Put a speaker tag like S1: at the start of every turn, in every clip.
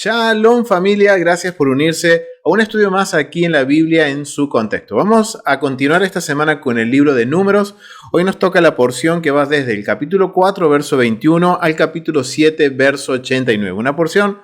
S1: Shalom familia, gracias por unirse a un estudio más aquí en la Biblia en su contexto. Vamos a continuar esta semana con el libro de Números. Hoy nos toca la porción que va desde el capítulo 4, verso 21 al capítulo 7, verso 89. Una porción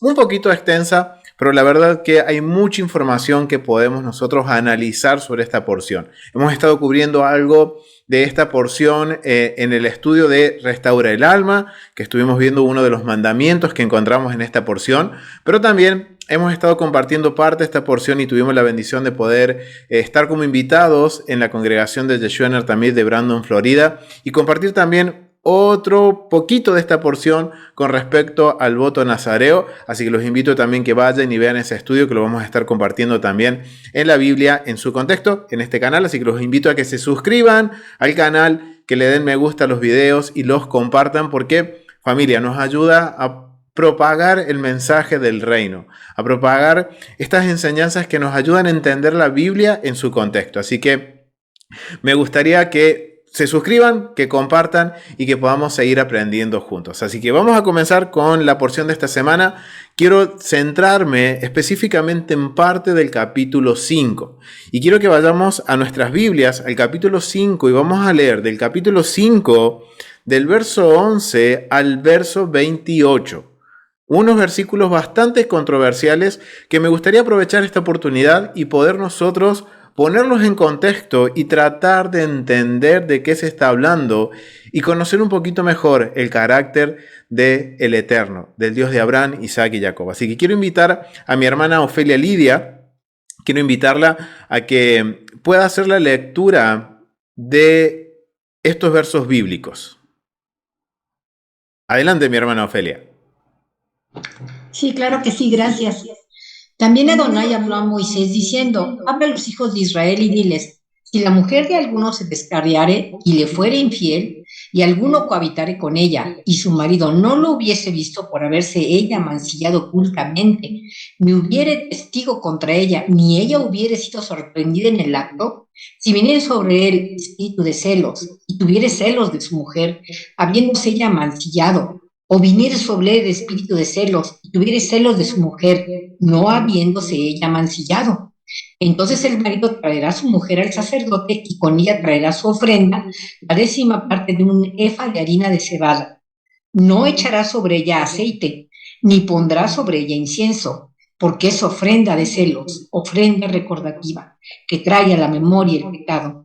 S1: un poquito extensa, pero la verdad que hay mucha información que podemos nosotros analizar sobre esta porción. Hemos estado cubriendo algo de esta porción en el estudio de Restaura el Alma, que estuvimos viendo uno de los mandamientos que encontramos en esta porción, pero también hemos estado compartiendo parte de esta porción y tuvimos la bendición de poder estar como invitados en la congregación de Yeshua en Tamid de Brandon, Florida, y compartir también otro poquito de esta porción con respecto al voto nazareo, así que los invito también que vayan y vean ese estudio que lo vamos a estar compartiendo también en la Biblia en su contexto, en este canal, así que los invito a que se suscriban al canal, que le den me gusta a los videos y los compartan porque, familia, nos ayuda a propagar el mensaje del reino, a propagar estas enseñanzas que nos ayudan a entender la Biblia en su contexto, así que me gustaría que se suscriban, que compartan y que podamos seguir aprendiendo juntos. Así que vamos a comenzar con la porción de esta semana. Quiero centrarme específicamente en parte del capítulo 5. Y quiero que vayamos a nuestras Biblias, al capítulo 5, y vamos a leer del capítulo 5, del verso 11 al verso 28. Unos versículos bastante controversiales que me gustaría aprovechar esta oportunidad y poder nosotros ponerlos en contexto y tratar de entender de qué se está hablando y conocer un poquito mejor el carácter del Eterno, del Dios de Abraham, Isaac y Jacob. Así que quiero invitar a mi hermana Ofelia Lidia, quiero invitarla a que pueda hacer la lectura de estos versos bíblicos. Adelante, mi hermana Ofelia.
S2: Sí, claro que sí, gracias. También Adonai habló a Moisés diciendo: habla a los hijos de Israel y diles: si la mujer de alguno se descarriare y le fuere infiel, y alguno cohabitare con ella, y su marido no lo hubiese visto por haberse ella mancillado ocultamente, ni hubiere testigo contra ella, ni ella hubiere sido sorprendida en el acto, si viniere sobre él espíritu de celos, y tuviere celos de su mujer, habiéndose ella mancillado, o viniere sobre él espíritu de celos, y tuviere celos de su mujer, no habiéndose ella mancillado, entonces el marido traerá a su mujer al sacerdote y con ella traerá su ofrenda, la 10ª parte de un efa de harina de cebada. No echará sobre ella aceite, ni pondrá sobre ella incienso, porque es ofrenda de celos, ofrenda recordativa, que trae a la memoria el pecado.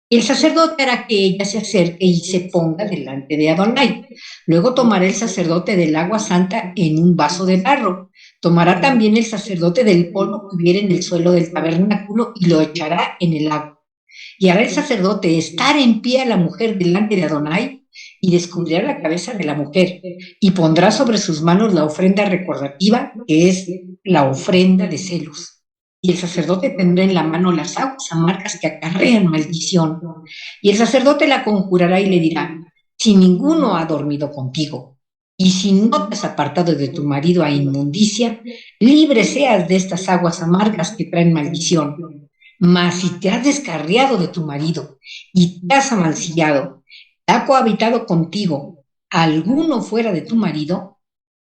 S2: El sacerdote hará que ella se acerque y se ponga delante de Adonai. Luego tomará el sacerdote del agua santa en un vaso de barro. Tomará también el sacerdote del polvo que hubiere en el suelo del tabernáculo y lo echará en el agua. Y hará el sacerdote estar en pie a la mujer delante de Adonai y descubrirá la cabeza de la mujer y pondrá sobre sus manos la ofrenda recordativa, que es la ofrenda de celos. Y el sacerdote tendrá en la mano las aguas amargas que acarrean maldición. Y el sacerdote la conjurará y le dirá: si ninguno ha dormido contigo, y si no te has apartado de tu marido a inmundicia, libre seas de estas aguas amargas que traen maldición. Mas si te has descarriado de tu marido y te has amancillado, ha cohabitado contigo alguno fuera de tu marido,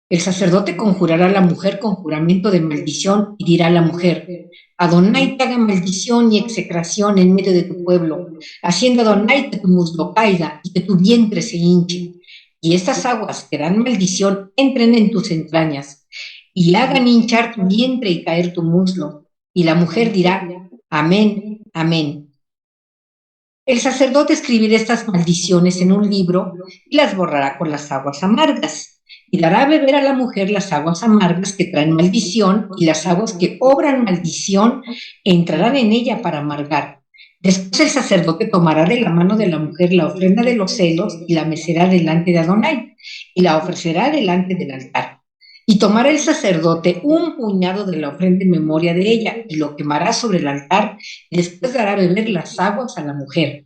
S2: el sacerdote conjurará a la mujer con juramento de maldición y dirá a la mujer: Adonai te haga maldición y execración en medio de tu pueblo, haciendo Adonai que tu muslo caiga y que tu vientre se hinche. Y estas aguas que dan maldición entren en tus entrañas y hagan hinchar tu vientre y caer tu muslo. Y la mujer dirá: Amén, amén. El sacerdote escribirá estas maldiciones en un libro y las borrará con las aguas amargas. Y dará a beber a la mujer las aguas amargas que traen maldición, y las aguas que obran maldición entrarán en ella para amargar. Después el sacerdote tomará de la mano de la mujer la ofrenda de los celos y la mecerá delante de Adonai y la ofrecerá delante del altar. Y tomará el sacerdote un puñado de la ofrenda en memoria de ella y lo quemará sobre el altar, y después dará a beber las aguas a la mujer.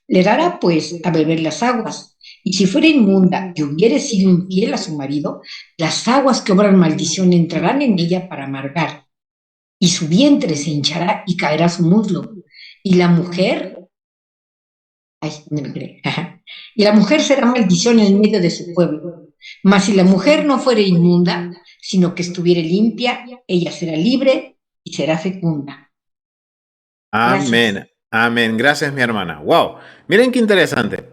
S2: Le dará pues a beber las aguas, y si fuera inmunda y hubiere sido infiel a su marido, las aguas que obran maldición entrarán en ella para amargar, y su vientre se hinchará y caerá su muslo. Y la mujer, y la mujer será maldición en medio de su pueblo. Mas si la mujer no fuere inmunda, sino que estuviere limpia, ella será libre y será fecunda. Gracias.
S1: Amén. Amén. Gracias, mi hermana. Wow. Miren qué interesante.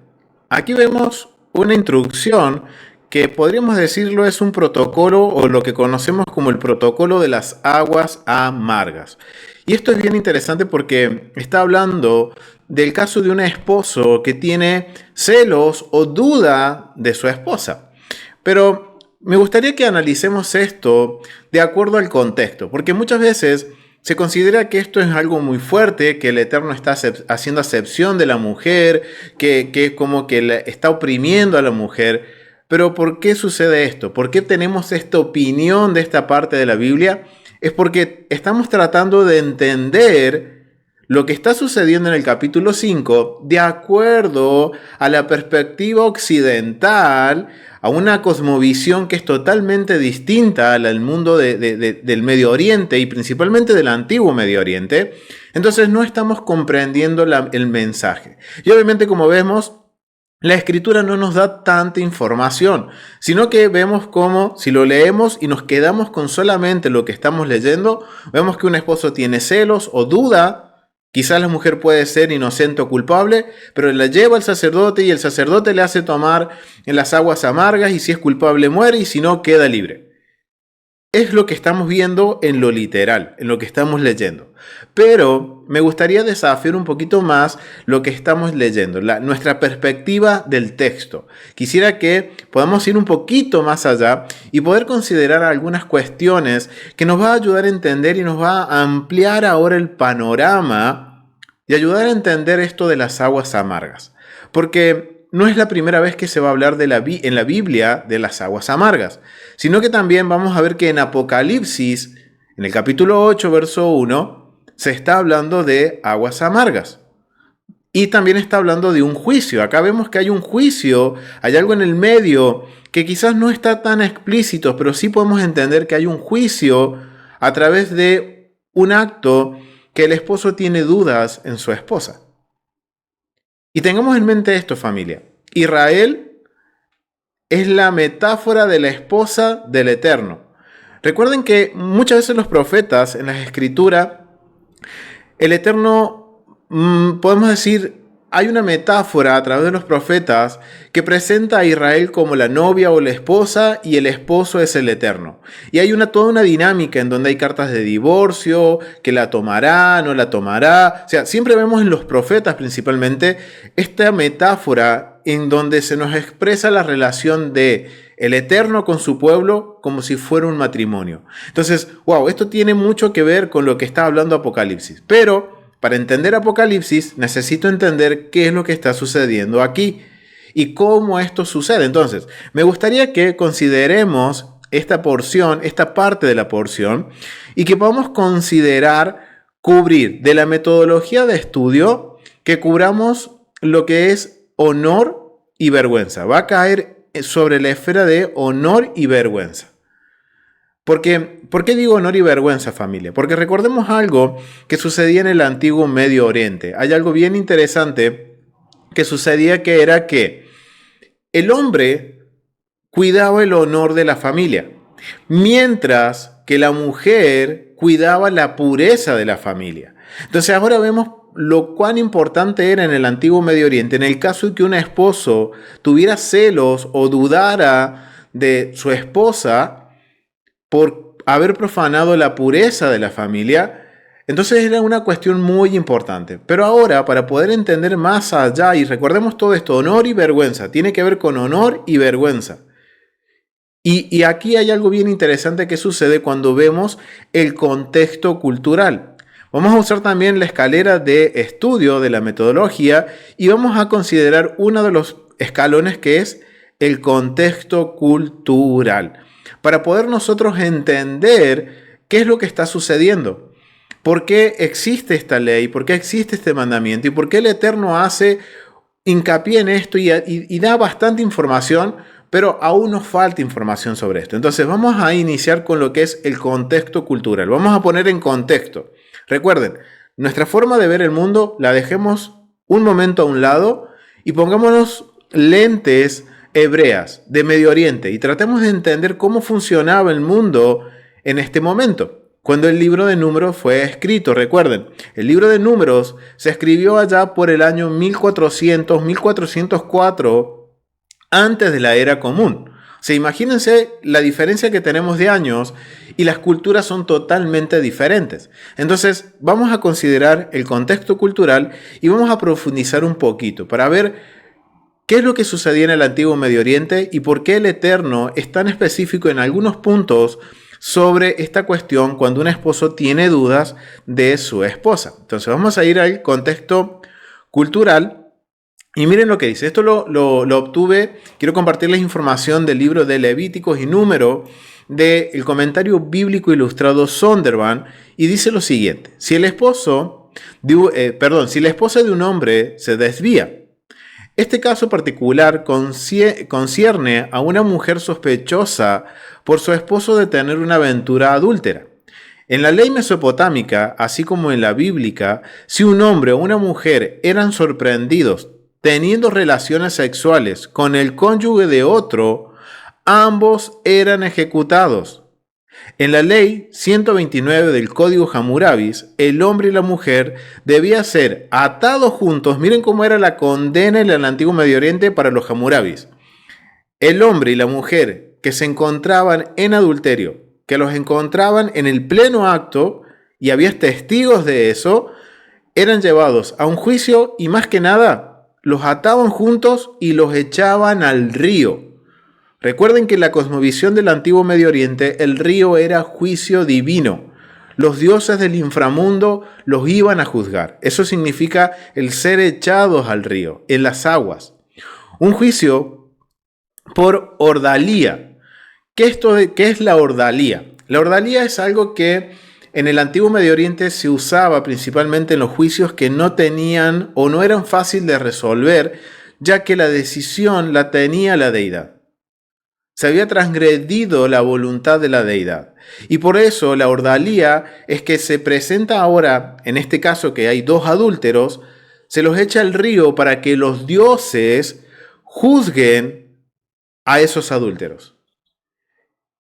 S1: Aquí vemos una instrucción que podríamos decirlo es un protocolo o lo que conocemos como el protocolo de las aguas amargas. Y esto es bien interesante porque está hablando del caso de un esposo que tiene celos o duda de su esposa. Pero me gustaría que analicemos esto de acuerdo al contexto, porque muchas veces se considera que esto es algo muy fuerte, que el Eterno está haciendo acepción de la mujer, que como que está oprimiendo a la mujer. Pero ¿por qué sucede esto? ¿Por qué tenemos esta opinión de esta parte de la Biblia? Es porque estamos tratando de entender lo que está sucediendo en el capítulo 5 de acuerdo a la perspectiva occidental, a una cosmovisión que es totalmente distinta al mundo del Medio Oriente y principalmente del antiguo Medio Oriente. Entonces no estamos comprendiendo el mensaje. Y obviamente, como vemos, la escritura no nos da tanta información, sino que vemos cómo, si lo leemos y nos quedamos con solamente lo que estamos leyendo, vemos que un esposo tiene celos o duda. Quizás la mujer puede ser inocente o culpable, pero la lleva al sacerdote y el sacerdote le hace tomar en las aguas amargas y si es culpable muere y si no queda libre. Es lo que estamos viendo en lo literal, en lo que estamos leyendo. Pero me gustaría desafiar un poquito más lo que estamos leyendo, nuestra perspectiva del texto. Quisiera que podamos ir un poquito más allá y poder considerar algunas cuestiones que nos va a ayudar a entender y nos va a ampliar ahora el panorama y ayudar a entender esto de las aguas amargas. Porque no es la primera vez que se va a hablar en la Biblia de las aguas amargas, sino que también vamos a ver que en Apocalipsis, en el capítulo 8, verso 1, se está hablando de aguas amargas. Y también está hablando de un juicio. Acá vemos que hay un juicio, hay algo en el medio que quizás no está tan explícito, pero sí podemos entender que hay un juicio a través de un acto que el esposo tiene dudas en su esposa. Y tengamos en mente esto, familia. Israel es la metáfora de la esposa del Eterno. Recuerden que muchas veces los profetas en las escrituras, el Eterno, podemos decir, hay una metáfora a través de los profetas que presenta a Israel como la novia o la esposa y el esposo es el Eterno. Y hay toda una dinámica en donde hay cartas de divorcio, que la tomará, no la tomará. O sea, siempre vemos en los profetas principalmente esta metáfora en donde se nos expresa la relación de el Eterno con su pueblo como si fuera un matrimonio. Entonces, wow, esto tiene mucho que ver con lo que está hablando Apocalipsis. Pero para entender Apocalipsis, necesito entender qué es lo que está sucediendo aquí y cómo esto sucede. Entonces, me gustaría que consideremos esta porción, esta parte de la porción, y que podamos considerar cubrir de la metodología de estudio, que cubramos lo que es honor y vergüenza. Va a caer sobre la esfera de honor y vergüenza. ¿Por qué digo honor y vergüenza, familia? Porque recordemos algo que sucedía en el antiguo Medio Oriente. Hay algo bien interesante que sucedía, que era que el hombre cuidaba el honor de la familia, mientras que la mujer cuidaba la pureza de la familia. Entonces ahora vemos lo cuán importante era en el antiguo Medio Oriente, en el caso de que un esposo tuviera celos o dudara de su esposa, por haber profanado la pureza de la familia. Entonces era una cuestión muy importante. Pero ahora, para poder entender más allá, y recordemos todo esto, honor y vergüenza, tiene que ver con honor y vergüenza. Y aquí hay algo bien interesante que sucede cuando vemos el contexto cultural. Vamos a usar también la escalera de estudio de la metodología y vamos a considerar uno de los escalones que es el contexto cultural, para poder nosotros entender qué es lo que está sucediendo, por qué existe esta ley, por qué existe este mandamiento y por qué el Eterno hace hincapié en esto y da bastante información, pero aún nos falta información sobre esto. Entonces vamos a iniciar con lo que es el contexto cultural. Vamos a poner en contexto. Recuerden, nuestra forma de ver el mundo la dejemos un momento a un lado y pongámonos lentes hebreas de Medio Oriente y tratemos de entender cómo funcionaba el mundo en este momento. Cuando el libro de Números fue escrito, recuerden, el libro de Números se escribió allá por el año 1400, 1404, antes de la era común. O sea, imagínense la diferencia que tenemos de años y las culturas son totalmente diferentes. Entonces, vamos a considerar el contexto cultural y vamos a profundizar un poquito para ver qué es lo que sucedía en el antiguo Medio Oriente y por qué el Eterno es tan específico en algunos puntos sobre esta cuestión cuando un esposo tiene dudas de su esposa. Entonces vamos a ir al contexto cultural y miren lo que dice. Esto lo obtuve, quiero compartirles información del libro de Levíticos y Número del comentario bíblico ilustrado Zondervan y dice lo siguiente. Si la esposa de un hombre se desvía, este caso particular concierne a una mujer sospechosa por su esposo de tener una aventura adúltera. En la ley mesopotámica, así como en la bíblica, si un hombre o una mujer eran sorprendidos teniendo relaciones sexuales con el cónyuge de otro, ambos eran ejecutados. En la ley 129 del Código Hammurabi, el hombre y la mujer debían ser atados juntos. Miren cómo era la condena en el antiguo Medio Oriente para los Hammurabis. El hombre y la mujer que se encontraban en adulterio, que los encontraban en el pleno acto y había testigos de eso, eran llevados a un juicio y más que nada los ataban juntos y los echaban al río. Recuerden que en la cosmovisión del antiguo Medio Oriente el río era juicio divino. Los dioses del inframundo los iban a juzgar. Eso significa el ser echados al río, en las aguas. Un juicio por ordalía. ¿Qué es la ordalía? La ordalía es algo que en el antiguo Medio Oriente se usaba principalmente en los juicios que no tenían o no eran fáciles de resolver, ya que la decisión la tenía la deidad. Se había transgredido la voluntad de la deidad. Y por eso la ordalía es que se presenta ahora, en este caso que hay dos adúlteros, se los echa al río para que los dioses juzguen a esos adúlteros.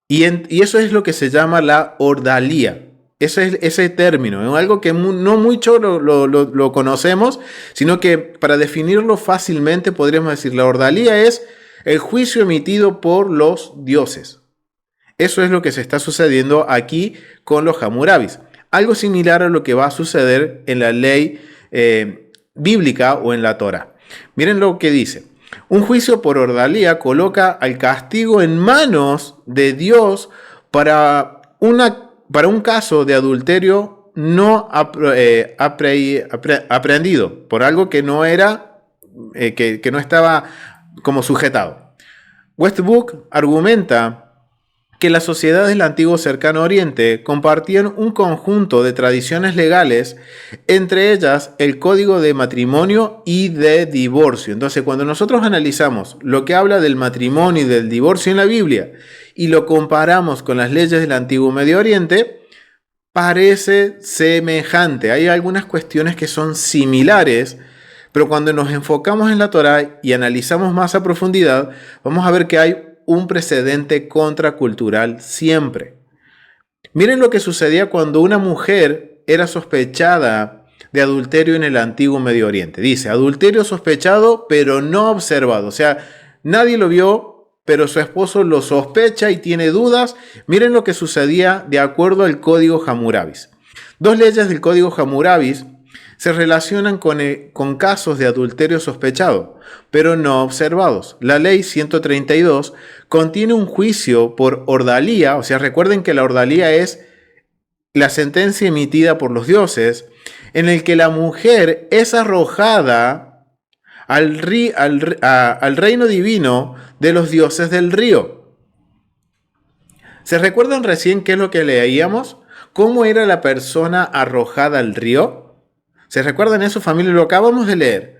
S1: Y eso es lo que se llama la ordalía. Ese término, es algo que no mucho lo conocemos, sino que para definirlo fácilmente podríamos decir la ordalía es el juicio emitido por los dioses. Eso es lo que se está sucediendo aquí con los Hammurabis. Algo similar a lo que va a suceder en la ley bíblica o en la Torá. Miren lo que dice. Un juicio por ordalía coloca al castigo en manos de Dios para un caso de adulterio no aprehendido, por algo que no era, que no estaba como sujetado. Westbrook argumenta que las sociedades del antiguo cercano oriente compartían un conjunto de tradiciones legales, entre ellas el código de matrimonio y de divorcio. Entonces, cuando nosotros analizamos lo que habla del matrimonio y del divorcio en la Biblia y lo comparamos con las leyes del antiguo Medio Oriente, parece semejante. Hay algunas cuestiones que son similares, pero cuando nos enfocamos en la Torá y analizamos más a profundidad, vamos a ver que hay un precedente contracultural siempre. Miren lo que sucedía cuando una mujer era sospechada de adulterio en el antiguo Medio Oriente. Dice, adulterio sospechado pero no observado. O sea, nadie lo vio, pero su esposo lo sospecha y tiene dudas. Miren lo que sucedía de acuerdo al Código Hammurabi. Dos leyes del Código Hammurabi se relacionan con casos de adulterio sospechado, pero no observados. La ley 132 contiene un juicio por ordalía, o sea, recuerden que la ordalía es la sentencia emitida por los dioses, en el que la mujer es arrojada al reino divino de los dioses del río. ¿Se recuerdan recién qué es lo que leíamos? ¿Cómo era la persona arrojada al río? ¿Se recuerdan eso, familia? Lo acabamos de leer.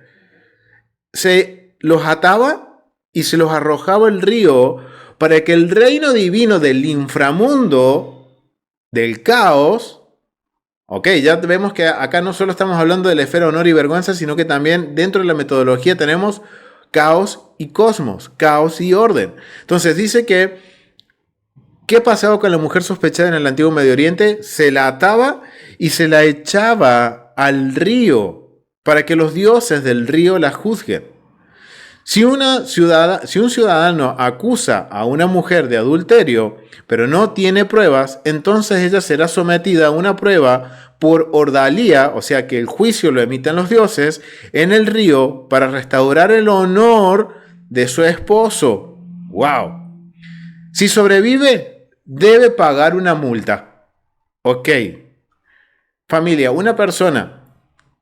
S1: Se los ataba y se los arrojaba al río para que el reino divino del inframundo, del caos, ok, ya vemos que acá no solo estamos hablando de la esfera honor y vergüenza, sino que también dentro de la metodología tenemos caos y cosmos, caos y orden. Entonces dice que, ¿qué pasaba con la mujer sospechada en el antiguo Medio Oriente? Se la ataba y se la echaba al río para que los dioses del río la juzguen. Si un ciudadano acusa a una mujer de adulterio, pero no tiene pruebas, entonces ella será sometida a una prueba por ordalía, o sea que el juicio lo emitan los dioses, en el río para restaurar el honor de su esposo. ¡Wow! Si sobrevive, debe pagar una multa. Ok. Familia, una persona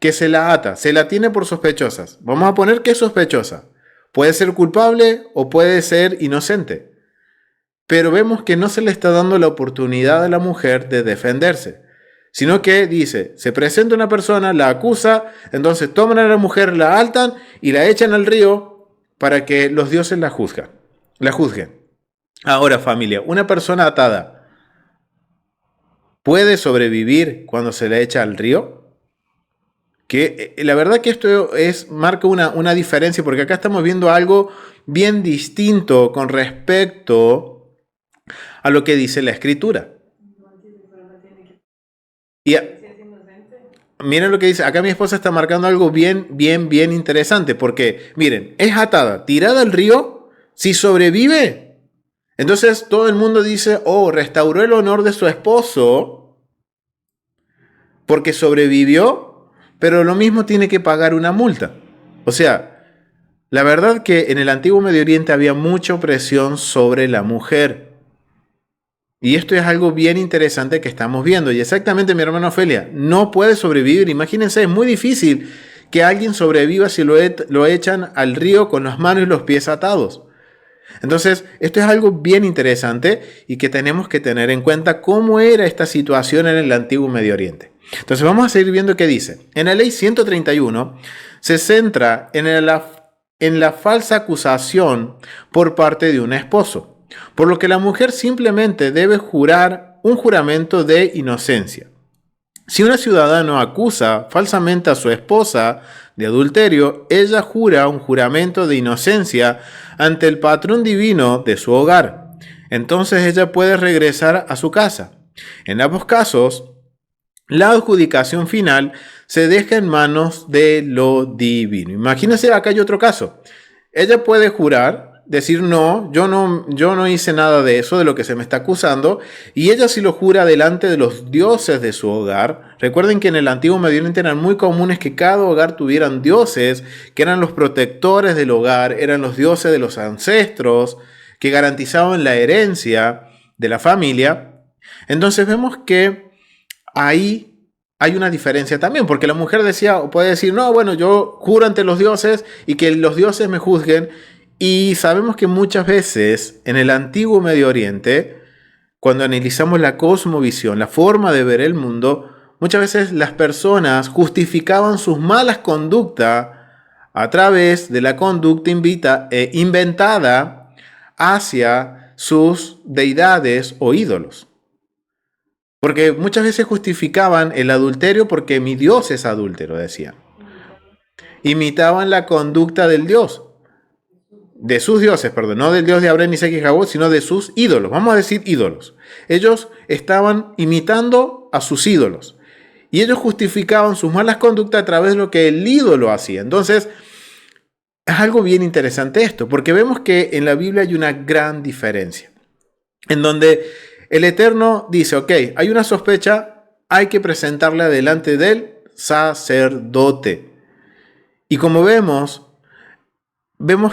S1: que se la ata, se la tiene por sospechosas. Vamos a poner que es sospechosa. Puede ser culpable o puede ser inocente. Pero vemos que no se le está dando la oportunidad a la mujer de defenderse. Sino que dice, se presenta una persona, la acusa, entonces toman a la mujer, la altan y la echan al río para que los dioses la juzguen. Ahora, familia, una persona atada ¿puede sobrevivir cuando se la echa al río? Que la verdad que esto marca una diferencia, porque acá estamos viendo algo bien distinto con respecto a lo que dice la Escritura. Y miren lo que dice, acá mi esposa está marcando algo bien interesante, porque miren, es atada, tirada al río, si sobrevive, entonces todo el mundo dice, oh, restauró el honor de su esposo porque sobrevivió. Pero lo mismo tiene que pagar una multa. O sea, la verdad que en el antiguo Medio Oriente había mucha opresión sobre la mujer. Y esto es algo bien interesante que estamos viendo. Y exactamente, mi hermana Ofelia, no puede sobrevivir. Imagínense, es muy difícil que alguien sobreviva si lo echan al río con las manos y los pies atados. Entonces, esto es algo bien interesante y que tenemos que tener en cuenta cómo era esta situación en el antiguo Medio Oriente. Entonces vamos a seguir viendo qué dice. En la ley 131 se centra en la falsa acusación por parte de un esposo, por lo que la mujer simplemente debe jurar un juramento de inocencia. Si una ciudadana acusa falsamente a su esposa de adulterio, ella jura un juramento de inocencia ante el patrón divino de su hogar. Entonces ella puede regresar a su casa. En ambos casos, la adjudicación final se deja en manos de lo divino. Imagínense, acá hay otro caso. Ella puede jurar, decir no, yo no hice nada de eso, de lo que se me está acusando, y ella sí lo jura delante de los dioses de su hogar. Recuerden que en el antiguo Medio Oriente eran muy comunes que cada hogar tuvieran dioses, que eran los protectores del hogar, eran los dioses de los ancestros, que garantizaban la herencia de la familia. Entonces vemos que ahí hay una diferencia también, porque la mujer puede decir, no, bueno, yo juro ante los dioses y que los dioses me juzguen. Y sabemos que muchas veces en el antiguo Medio Oriente, cuando analizamos la cosmovisión, la forma de ver el mundo, muchas veces las personas justificaban sus malas conductas a través de la conducta inventada hacia sus deidades o ídolos. Porque muchas veces justificaban el adulterio porque mi Dios es adúltero, decían. Imitaban la conducta del Dios. De sus dioses, perdón, no del dios de Abraham, Isaac y Jacob, sino de sus ídolos. Vamos a decir ídolos. Ellos estaban imitando a sus ídolos. Y ellos justificaban sus malas conductas a través de lo que el ídolo hacía. Entonces, es algo bien interesante esto, porque vemos que en la Biblia hay una gran diferencia. En donde el Eterno dice, ok, hay una sospecha, hay que presentarla delante del sacerdote. Y como vemos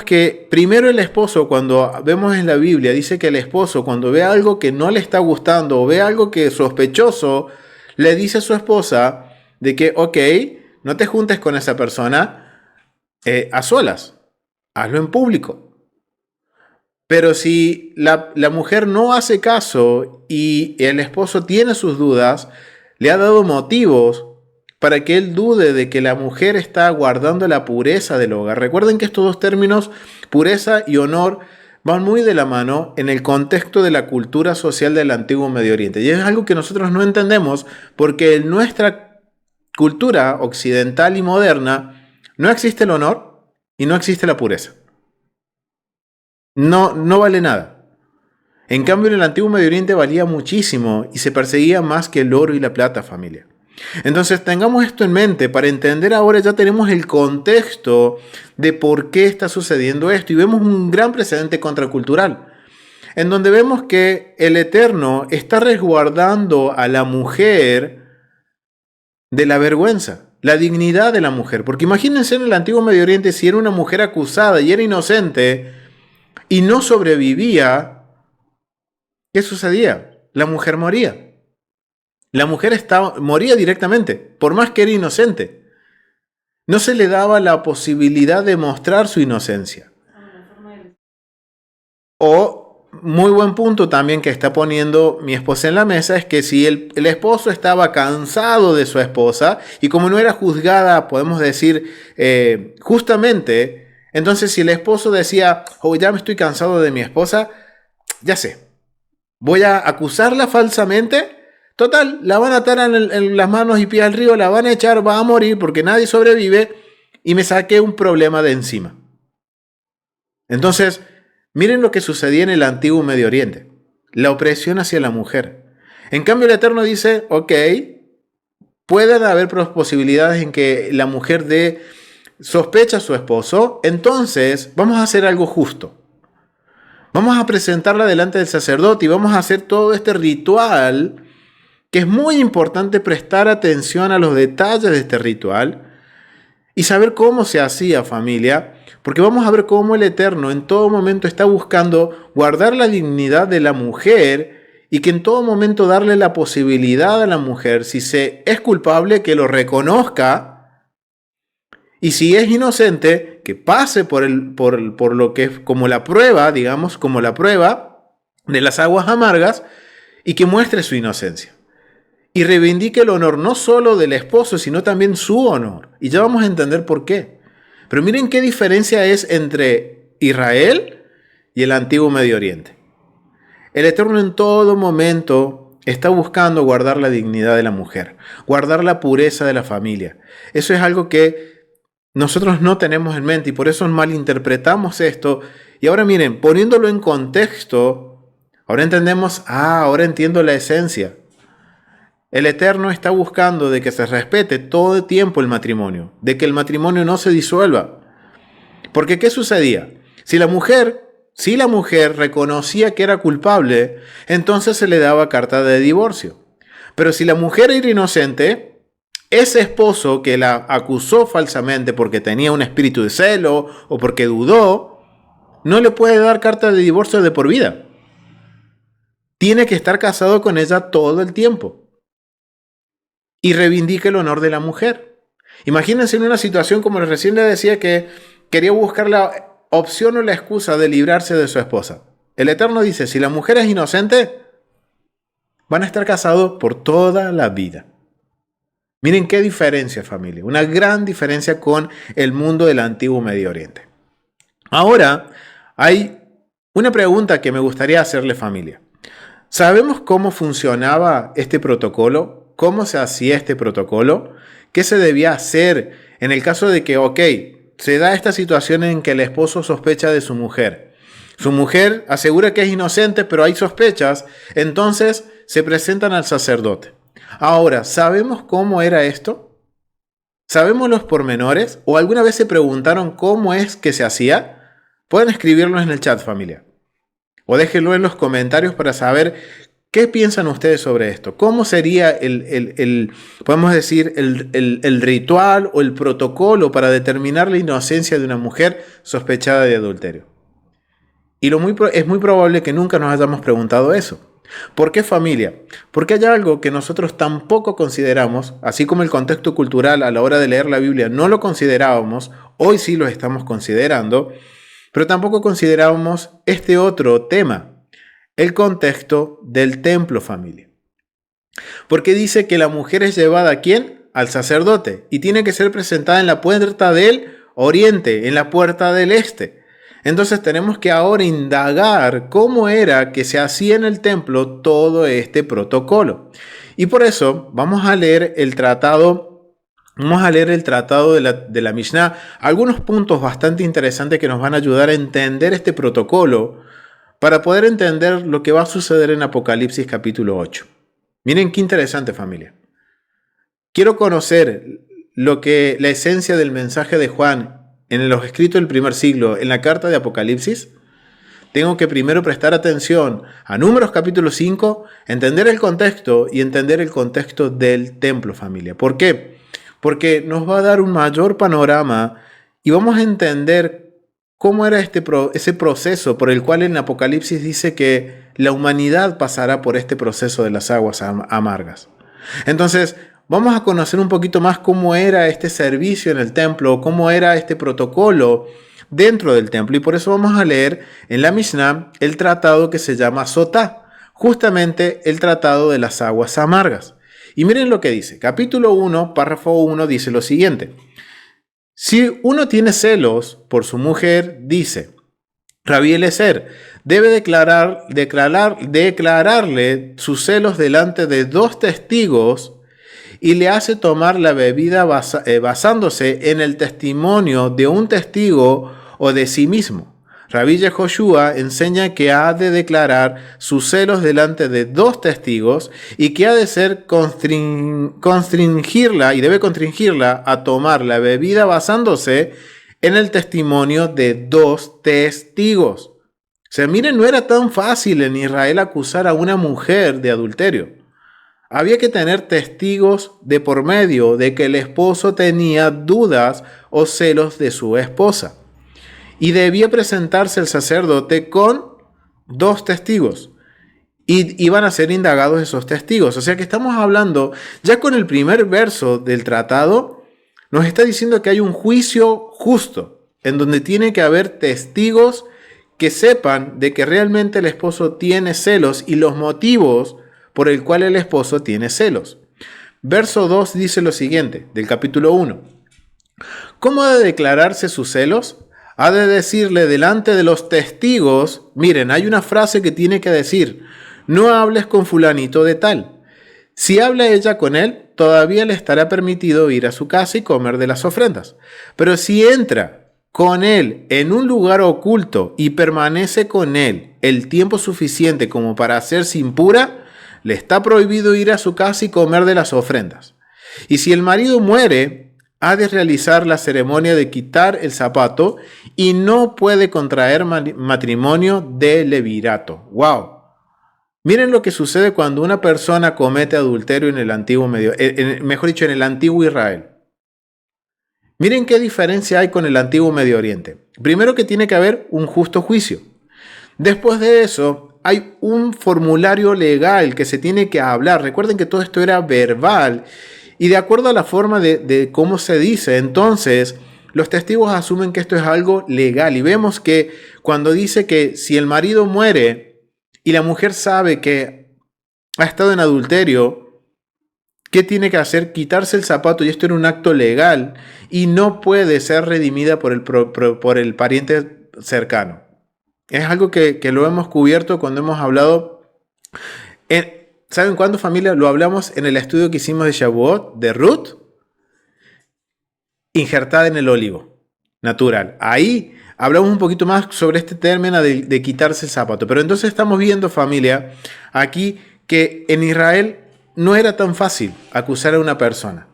S1: que primero el esposo, cuando vemos en la Biblia, dice que el esposo cuando ve algo que no le está gustando o ve algo que es sospechoso, le dice a su esposa de que, ok, no te juntes con esa persona a solas, hazlo en público. Pero si la mujer no hace caso y el esposo tiene sus dudas, le ha dado motivos para que él dude de que la mujer está guardando la pureza del hogar. Recuerden que estos dos términos, pureza y honor, van muy de la mano en el contexto de la cultura social del antiguo Medio Oriente. Y es algo que nosotros no entendemos porque en nuestra cultura occidental y moderna no existe el honor y no existe la pureza. no vale nada. En cambio, en el antiguo Medio Oriente valía muchísimo y se perseguía más que el oro y la plata, familia. Entonces tengamos esto en mente para entender ahora, ya tenemos el contexto de por qué está sucediendo esto y vemos un gran precedente contracultural, en donde vemos que el Eterno está resguardando a la mujer de la vergüenza, la dignidad de la mujer. Porque imagínense en el antiguo Medio Oriente, si era una mujer acusada y era inocente y no sobrevivía, ¿qué sucedía? La mujer moría. La mujer moría directamente, por más que era inocente. No se le daba la posibilidad de mostrar su inocencia. O, muy buen punto también que está poniendo mi esposa en la mesa, es que si el esposo estaba cansado de su esposa, y como no era juzgada, podemos decir, justamente, entonces si el esposo decía, oh, ya me estoy cansado de mi esposa, ya sé, voy a acusarla falsamente. Total, la van a atar en las manos y pies al río, la van a echar, va a morir porque nadie sobrevive y me saqué un problema de encima. Entonces, miren lo que sucedía en el antiguo Medio Oriente, la opresión hacia la mujer. En cambio, el Eterno dice, ok, pueden haber posibilidades en que la mujer dé sospecha a su esposo, entonces vamos a hacer algo justo. Vamos a presentarla delante del sacerdote y vamos a hacer todo este ritual, que es muy importante prestar atención a los detalles de este ritual y saber cómo se hacía, familia, porque vamos a ver cómo el Eterno en todo momento está buscando guardar la dignidad de la mujer y que en todo momento darle la posibilidad a la mujer, si se es culpable, que lo reconozca, y si es inocente, que pase por lo que es como la prueba, digamos, como la prueba de las aguas amargas, y que muestre su inocencia. Y reivindique el honor no solo del esposo, sino también su honor. Y ya vamos a entender por qué. Pero miren qué diferencia es entre Israel y el antiguo Medio Oriente. El Eterno en todo momento está buscando guardar la dignidad de la mujer, guardar la pureza de la familia. Eso es algo que nosotros no tenemos en mente y por eso malinterpretamos esto. Y ahora miren, poniéndolo en contexto, ahora entendemos, ahora entiendo la esencia. El Eterno está buscando de que se respete todo el tiempo el matrimonio, de que el matrimonio no se disuelva. Porque ¿qué sucedía? Si la mujer reconocía que era culpable, entonces se le daba carta de divorcio. Pero si la mujer era inocente, ese esposo que la acusó falsamente porque tenía un espíritu de celo o porque dudó, no le puede dar carta de divorcio de por vida. Tiene que estar casado con ella todo el tiempo. Y reivindica el honor de la mujer. Imagínense en una situación como recién le decía, que quería buscar la opción o la excusa de librarse de su esposa. El Eterno dice, si la mujer es inocente, van a estar casados por toda la vida. Miren qué diferencia, familia. Una gran diferencia con el mundo del antiguo Medio Oriente. Ahora, hay una pregunta que me gustaría hacerle, familia. ¿Sabemos cómo funcionaba este protocolo? ¿Cómo se hacía este protocolo? ¿Qué se debía hacer en el caso de que, se da esta situación en que el esposo sospecha de su mujer? Su mujer asegura que es inocente, pero hay sospechas, entonces se presentan al sacerdote. Ahora, ¿sabemos cómo era esto? ¿Sabemos los pormenores? ¿O alguna vez se preguntaron cómo es que se hacía? Pueden escribirlo en el chat, familia. O déjenlo en los comentarios para saber qué piensan ustedes sobre esto. ¿Cómo sería podemos decir, el ritual o el protocolo para determinar la inocencia de una mujer sospechada de adulterio? Y es muy probable que nunca nos hayamos preguntado eso. ¿Por qué, familia? Porque hay algo que nosotros tampoco consideramos, así como el contexto cultural a la hora de leer la Biblia no lo considerábamos, hoy sí lo estamos considerando, pero tampoco considerábamos este otro tema, el contexto del templo, familia. Porque dice que la mujer es llevada ¿a quién? Al sacerdote, y tiene que ser presentada en la puerta del oriente, en la puerta del este. Entonces tenemos que ahora indagar cómo era que se hacía en el templo todo este protocolo. Y por eso vamos a leer el tratado Vamos a leer el tratado de la Mishnah, algunos puntos bastante interesantes que nos van a ayudar a entender este protocolo para poder entender lo que va a suceder en Apocalipsis capítulo 8. Miren qué interesante, familia. Quiero conocer la esencia del mensaje de Juan en los escritos del primer siglo, en la carta de Apocalipsis. Tengo que primero prestar atención a Números capítulo 5, entender el contexto y entender el contexto del templo, familia. ¿Por qué? Porque nos va a dar un mayor panorama y vamos a entender cómo era ese proceso por el cual en Apocalipsis dice que la humanidad pasará por este proceso de las aguas amargas. Entonces, vamos a conocer un poquito más cómo era este servicio en el templo, cómo era este protocolo dentro del templo. Y por eso vamos a leer en la Mishnah el tratado que se llama Sotá, justamente el tratado de las aguas amargas. Y miren lo que dice. Capítulo 1, párrafo 1 dice lo siguiente. Si uno tiene celos por su mujer, dice Rabí Eliezer, debe declararle sus celos delante de 2 testigos y le hace tomar la bebida basándose en el testimonio de un testigo o de sí mismo. Rabí Yehoshua enseña que ha de declarar sus celos delante de 2 testigos y que ha de ser constringirla y debe constringirla a tomar la bebida basándose en el testimonio de 2 testigos. O sea, miren, no era tan fácil en Israel acusar a una mujer de adulterio. Había que tener testigos de por medio de que el esposo tenía dudas o celos de su esposa. Y debía presentarse el sacerdote con 2 testigos. Y iban a ser indagados esos testigos. O sea que estamos hablando, ya con el primer verso del tratado, nos está diciendo que hay un juicio justo, en donde tiene que haber testigos que sepan de que realmente el esposo tiene celos y los motivos por el cual el esposo tiene celos. Verso 2 dice lo siguiente, del capítulo 1. ¿Cómo ha de declararse sus celos? Ha de decirle delante de los testigos, miren, hay una frase que tiene que decir, no hables con fulanito de tal. Si habla ella con él, todavía le estará permitido ir a su casa y comer de las ofrendas. Pero si entra con él en un lugar oculto y permanece con él el tiempo suficiente como para hacerse impura, le está prohibido ir a su casa y comer de las ofrendas. Y si el marido muere, ha de realizar la ceremonia de quitar el zapato y no puede contraer matrimonio de levirato. ¡Wow! Miren lo que sucede cuando una persona comete adulterio en el antiguo en el antiguo Israel. Miren qué diferencia hay con el antiguo Medio Oriente. Primero que tiene que haber un justo juicio. Después de eso, hay un formulario legal que se tiene que hablar. Recuerden que todo esto era verbal. Y de acuerdo a la forma de cómo se dice, entonces los testigos asumen que esto es algo legal. Y vemos que cuando dice que si el marido muere y la mujer sabe que ha estado en adulterio, ¿qué tiene que hacer? Quitarse el zapato, y esto era un acto legal y no puede ser redimida por el pariente cercano. Es algo que lo hemos cubierto cuando hemos hablado. ¿Saben cuándo, familia? Lo hablamos en el estudio que hicimos de Shavuot, de Ruth, injertada en el olivo natural. Ahí hablamos un poquito más sobre este término de quitarse el zapato. Pero entonces estamos viendo, familia, aquí que en Israel no era tan fácil acusar a una persona.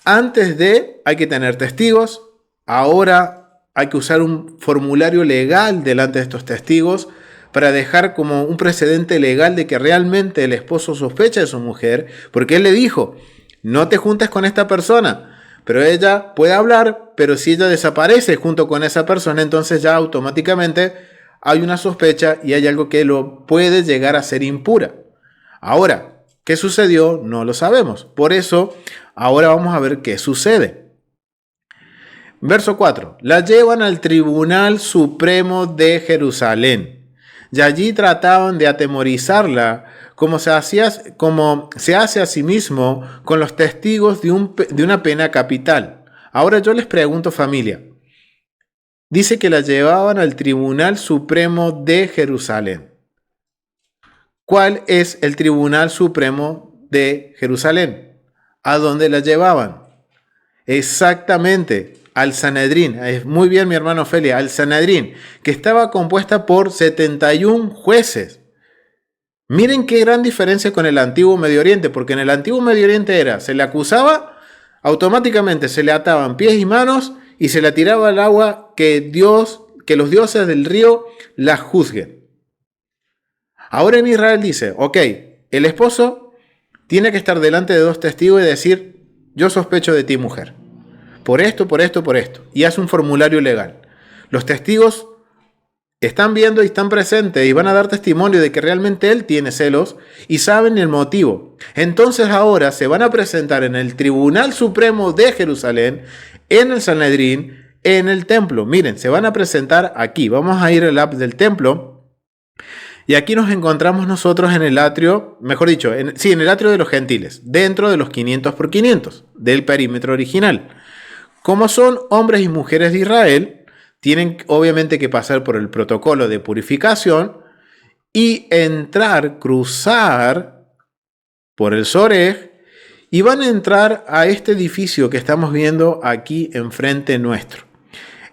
S1: Antes hay que tener testigos, ahora hay que usar un formulario legal delante de estos testigos para dejar como un precedente legal de que realmente el esposo sospecha de su mujer, porque él le dijo, no te juntes con esta persona, pero ella puede hablar, pero si ella desaparece junto con esa persona, entonces ya automáticamente hay una sospecha y hay algo que lo puede llegar a ser impura. Ahora, ¿qué sucedió? No lo sabemos. Por eso, ahora vamos a ver qué sucede. Verso 4. La llevan al Tribunal Supremo de Jerusalén. Y allí trataban de atemorizarla, como se hace a sí mismo con los testigos de una pena capital. Ahora yo les pregunto, familia. Dice que la llevaban al Tribunal Supremo de Jerusalén. ¿Cuál es el Tribunal Supremo de Jerusalén? ¿A dónde la llevaban? Exactamente, al Sanedrín. Muy bien, mi hermano Ofelia, al Sanedrín, que estaba compuesta por 71 jueces. Miren qué gran diferencia con el antiguo Medio Oriente, porque en el antiguo Medio Oriente se le acusaba, automáticamente se le ataban pies y manos y se le tiraba al agua que los dioses del río la juzguen. Ahora en Israel dice, ok, el esposo tiene que estar delante de 2 testigos y decir, yo sospecho de ti, mujer, por esto, por esto, por esto, y hace un formulario legal. Los testigos están viendo y están presentes y van a dar testimonio de que realmente él tiene celos y saben el motivo. Entonces ahora se van a presentar en el Tribunal Supremo de Jerusalén, en el Sanedrín, en el templo. Miren, se van a presentar aquí. Vamos a ir al app del templo y aquí nos encontramos nosotros en el atrio, mejor dicho, en el atrio de los gentiles, dentro de los 500 por 500 del perímetro original. Como son hombres y mujeres de Israel, tienen obviamente que pasar por el protocolo de purificación y cruzar por el Sorej y van a entrar a este edificio que estamos viendo aquí enfrente nuestro.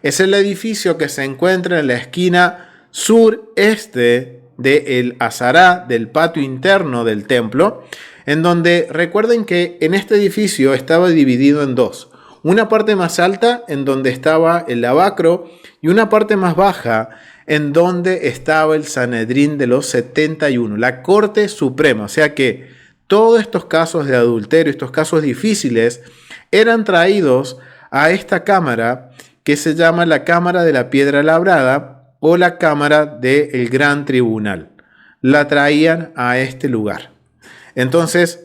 S1: Es el edificio que se encuentra en la esquina sureste del Azará, del patio interno del templo, en donde recuerden que en este edificio estaba dividido en 2. Una parte más alta en donde estaba el lavacro y una parte más baja en donde estaba el Sanedrín de los 71, la Corte Suprema. O sea que todos estos casos de adulterio, estos casos difíciles, eran traídos a esta cámara que se llama la Cámara de la Piedra Labrada o la Cámara del Gran Tribunal. La traían a este lugar. Entonces,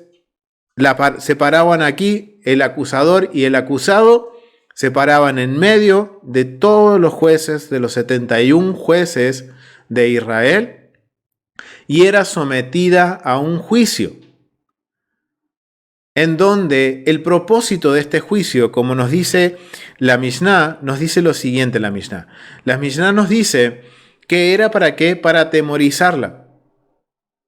S1: se paraban aquí el acusador y el acusado, se paraban en medio de todos los jueces, de los 71 jueces de Israel, y era sometida a un juicio, en donde el propósito de este juicio, como nos dice la Mishnah, nos dice lo siguiente la Mishnah. La Mishnah nos dice que era ¿para qué? Para atemorizarla.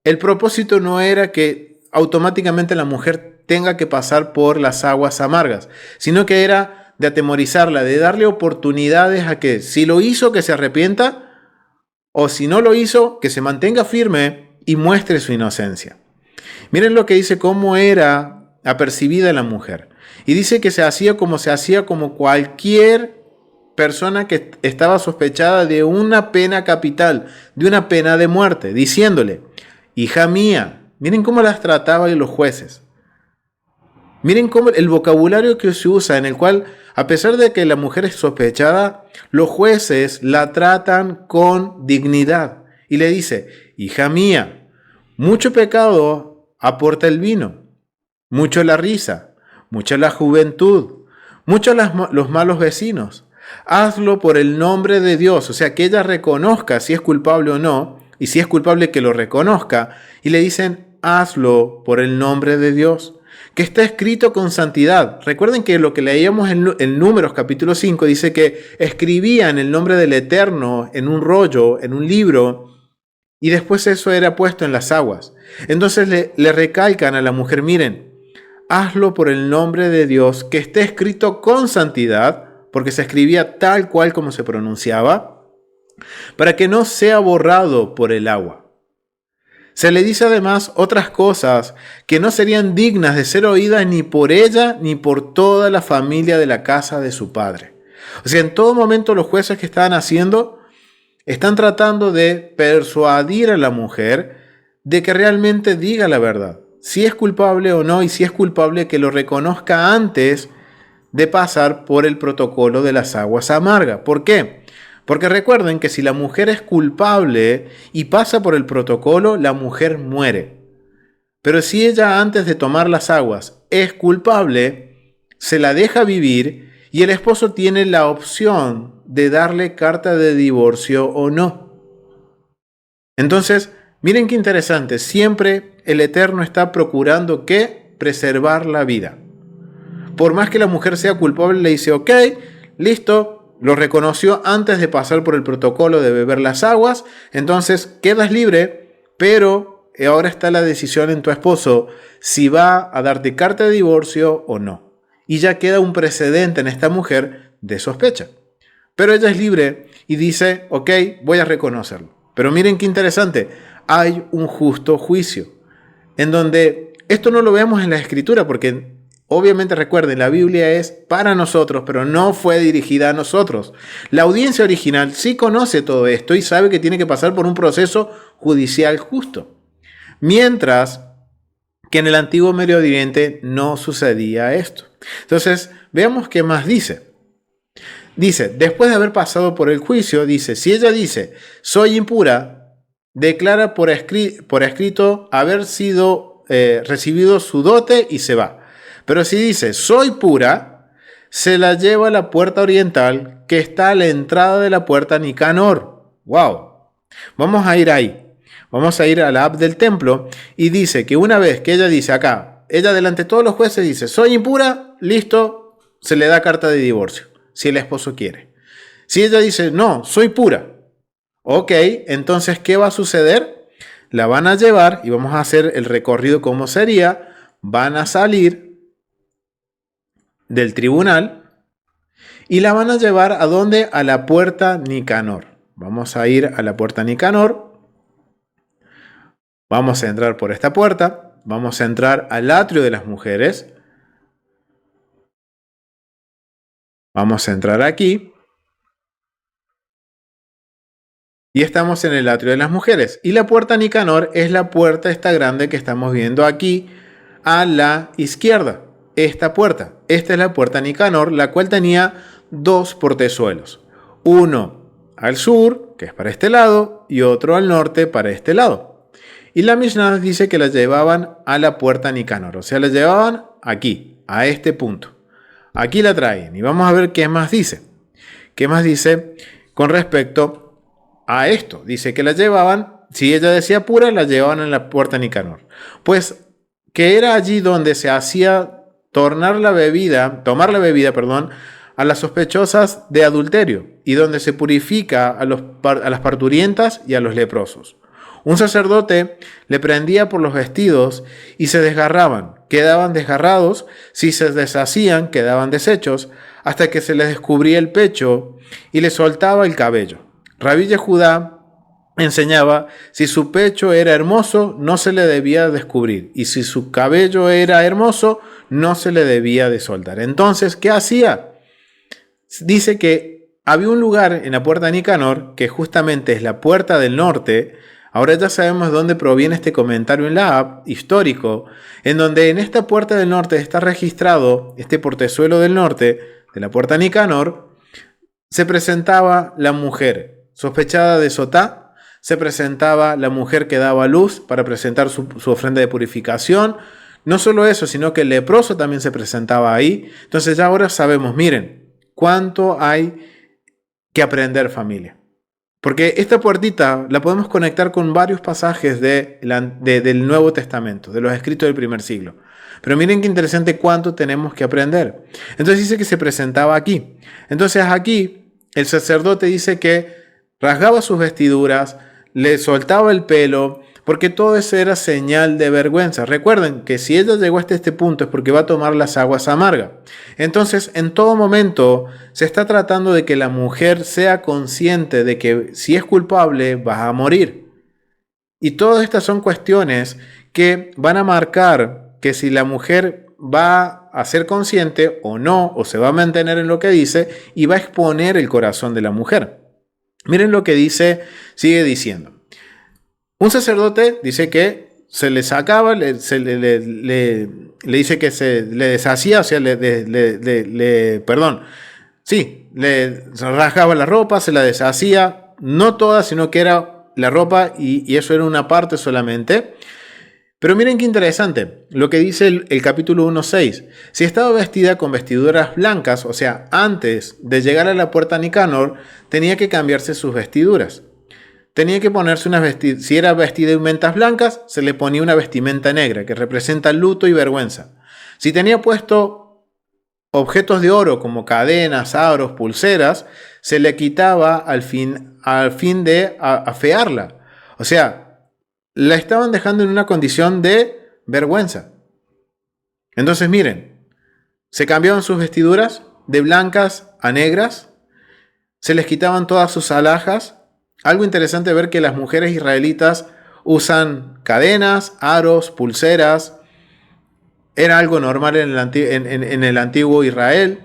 S1: El propósito no era que automáticamente la mujer tenga que pasar por las aguas amargas, sino que era de atemorizarla, de darle oportunidades a que si lo hizo, que se arrepienta, o si no lo hizo, que se mantenga firme y muestre su inocencia. Miren lo que dice, cómo era apercibida la mujer. Y dice que se hacía como cualquier persona que estaba sospechada de una pena capital, de una pena de muerte, diciéndole, hija mía. Miren cómo las trataban los jueces. Miren cómo el vocabulario que se usa, en el cual, a pesar de que la mujer es sospechada, los jueces la tratan con dignidad. Y le dice, hija mía, mucho pecado aporta el vino, mucho la risa, mucho la juventud, mucho los malos vecinos. Hazlo por el nombre de Dios, o sea, que ella reconozca si es culpable o no, y si es culpable que lo reconozca, y le dicen, hazlo por el nombre de Dios, que está escrito con santidad. Recuerden que lo que leíamos en Números capítulo 5 dice que escribían el nombre del Eterno en un rollo, en un libro, y después eso era puesto en las aguas. Entonces le recalcan a la mujer, miren, hazlo por el nombre de Dios, que esté escrito con santidad, porque se escribía tal cual como se pronunciaba, para que no sea borrado por el agua. Se le dice además otras cosas que no serían dignas de ser oídas ni por ella ni por toda la familia de la casa de su padre. O sea, en todo momento los jueces que están están tratando de persuadir a la mujer de que realmente diga la verdad. Si es culpable o no, y si es culpable que lo reconozca antes de pasar por el protocolo de las aguas amargas. ¿Por qué? Porque recuerden que si la mujer es culpable y pasa por el protocolo, la mujer muere. Pero si ella antes de tomar las aguas es culpable, se la deja vivir y el esposo tiene la opción de darle carta de divorcio o no. Entonces, miren qué interesante, siempre el Eterno está procurando ¿qué? Preservar la vida. Por más que la mujer sea culpable, le dice, ok, listo, lo reconoció antes de pasar por el protocolo de beber las aguas, entonces quedas libre, pero ahora está la decisión en tu esposo si va a darte carta de divorcio o no. y ya queda un precedente en esta mujer de sospecha. Pero ella es libre y dice, ok, voy a reconocerlo. Pero miren qué interesante, hay un justo juicio, en donde esto no lo vemos en la Escritura, porque obviamente recuerden, la Biblia es para nosotros, pero no fue dirigida a nosotros. La audiencia original sí conoce todo esto y sabe que tiene que pasar por un proceso judicial justo. Mientras que en el antiguo Medio Oriente no sucedía esto. Entonces, veamos qué más dice. Dice, después de haber pasado por el juicio, dice, si ella dice, soy impura, declara por escrito haber sido recibido su dote y se va. Pero si dice, soy pura, se la lleva a la puerta oriental que está a la entrada de la puerta Nicanor. ¡Wow! Vamos a ir ahí. Vamos a ir a la app del templo y dice que una vez que ella dice acá, ella delante de todos los jueces dice, soy impura, listo, se le da carta de divorcio, si el esposo quiere. Si ella dice, no, soy pura, ok, entonces, ¿qué va a suceder? La van a llevar y vamos a hacer el recorrido como sería, van a salir del tribunal y la van a llevar ¿a dónde? A la puerta Nicanor. Vamos a ir a la puerta Nicanor. Vamos a entrar por esta puerta. Vamos a entrar al atrio de las mujeres. Vamos a entrar aquí. Y estamos en el atrio de las mujeres. Y la puerta Nicanor es la puerta esta grande que estamos viendo aquí a la izquierda. Esta puerta. Esta es la puerta Nicanor, la cual tenía dos portezuelos. Uno al sur, que es para este lado, y otro al norte, para este lado. Y la Mishnah dice que la llevaban a la puerta Nicanor. O sea, la llevaban aquí, a este punto. Aquí la traen. Y vamos a ver qué más dice. ¿Qué más dice con respecto a esto? Dice que la llevaban, si ella decía pura, la llevaban a la puerta Nicanor. Pues que era allí donde se hacía tomar la bebida, a las sospechosas de adulterio y donde se purifica a las parturientas y a los leprosos. Un sacerdote le prendía por los vestidos y se desgarraban, quedaban desgarrados, si se deshacían quedaban deshechos, hasta que se les descubría el pecho y les soltaba el cabello. Rabí Yehudá enseñaba, si su pecho era hermoso, no se le debía descubrir, y si su cabello era hermoso, no se le debía de soltar. Entonces, ¿qué hacía? Dice que había un lugar en la puerta de Nicanor, que justamente es la puerta del norte. Ahora ya sabemos de dónde proviene este comentario en la app, histórico, en donde en esta puerta del norte está registrado, este portezuelo del norte, de la puerta Nicanor, se presentaba la mujer sospechada de sotá, se presentaba la mujer que daba luz para presentar su ofrenda de purificación. No solo eso, sino que el leproso también se presentaba ahí. Entonces ya ahora sabemos, miren, cuánto hay que aprender, familia. Porque esta puertita la podemos conectar con varios pasajes del Nuevo Testamento, de los escritos del primer siglo. Pero miren qué interesante cuánto tenemos que aprender. Entonces dice que se presentaba aquí. Entonces aquí el sacerdote dice que rasgaba sus vestiduras, le soltaba el pelo, porque todo eso era señal de vergüenza. Recuerden que si ella llegó hasta este punto es porque va a tomar las aguas amargas. Entonces, en todo momento se está tratando de que la mujer sea consciente de que si es culpable va a morir. Y todas estas son cuestiones que van a marcar que si la mujer va a ser consciente o no, o se va a mantener en lo que dice y va a exponer el corazón de la mujer. Miren lo que dice, sigue diciendo. Un sacerdote dice que se le sacaba, le dice que se le deshacía, o sea, le rasgaba la ropa, se la deshacía, no toda, sino que era la ropa y eso era una parte solamente. Pero miren qué interesante, lo que dice el capítulo 1.6. Si estaba vestida con vestiduras blancas, o sea, antes de llegar a la puerta Nicanor, tenía que cambiarse sus vestiduras. Tenía que ponerse si era vestida en ventas blancas, se le ponía una vestimenta negra, que representa luto y vergüenza. Si tenía puesto objetos de oro como cadenas, aros, pulseras, se le quitaba al fin de afearla. O sea, la estaban dejando en una condición de vergüenza. Entonces miren, Se cambiaban sus vestiduras de blancas a negras, se les quitaban todas sus alhajas. Algo interesante ver que las mujeres israelitas usan cadenas, aros, pulseras. Era algo normal en el antiguo Israel.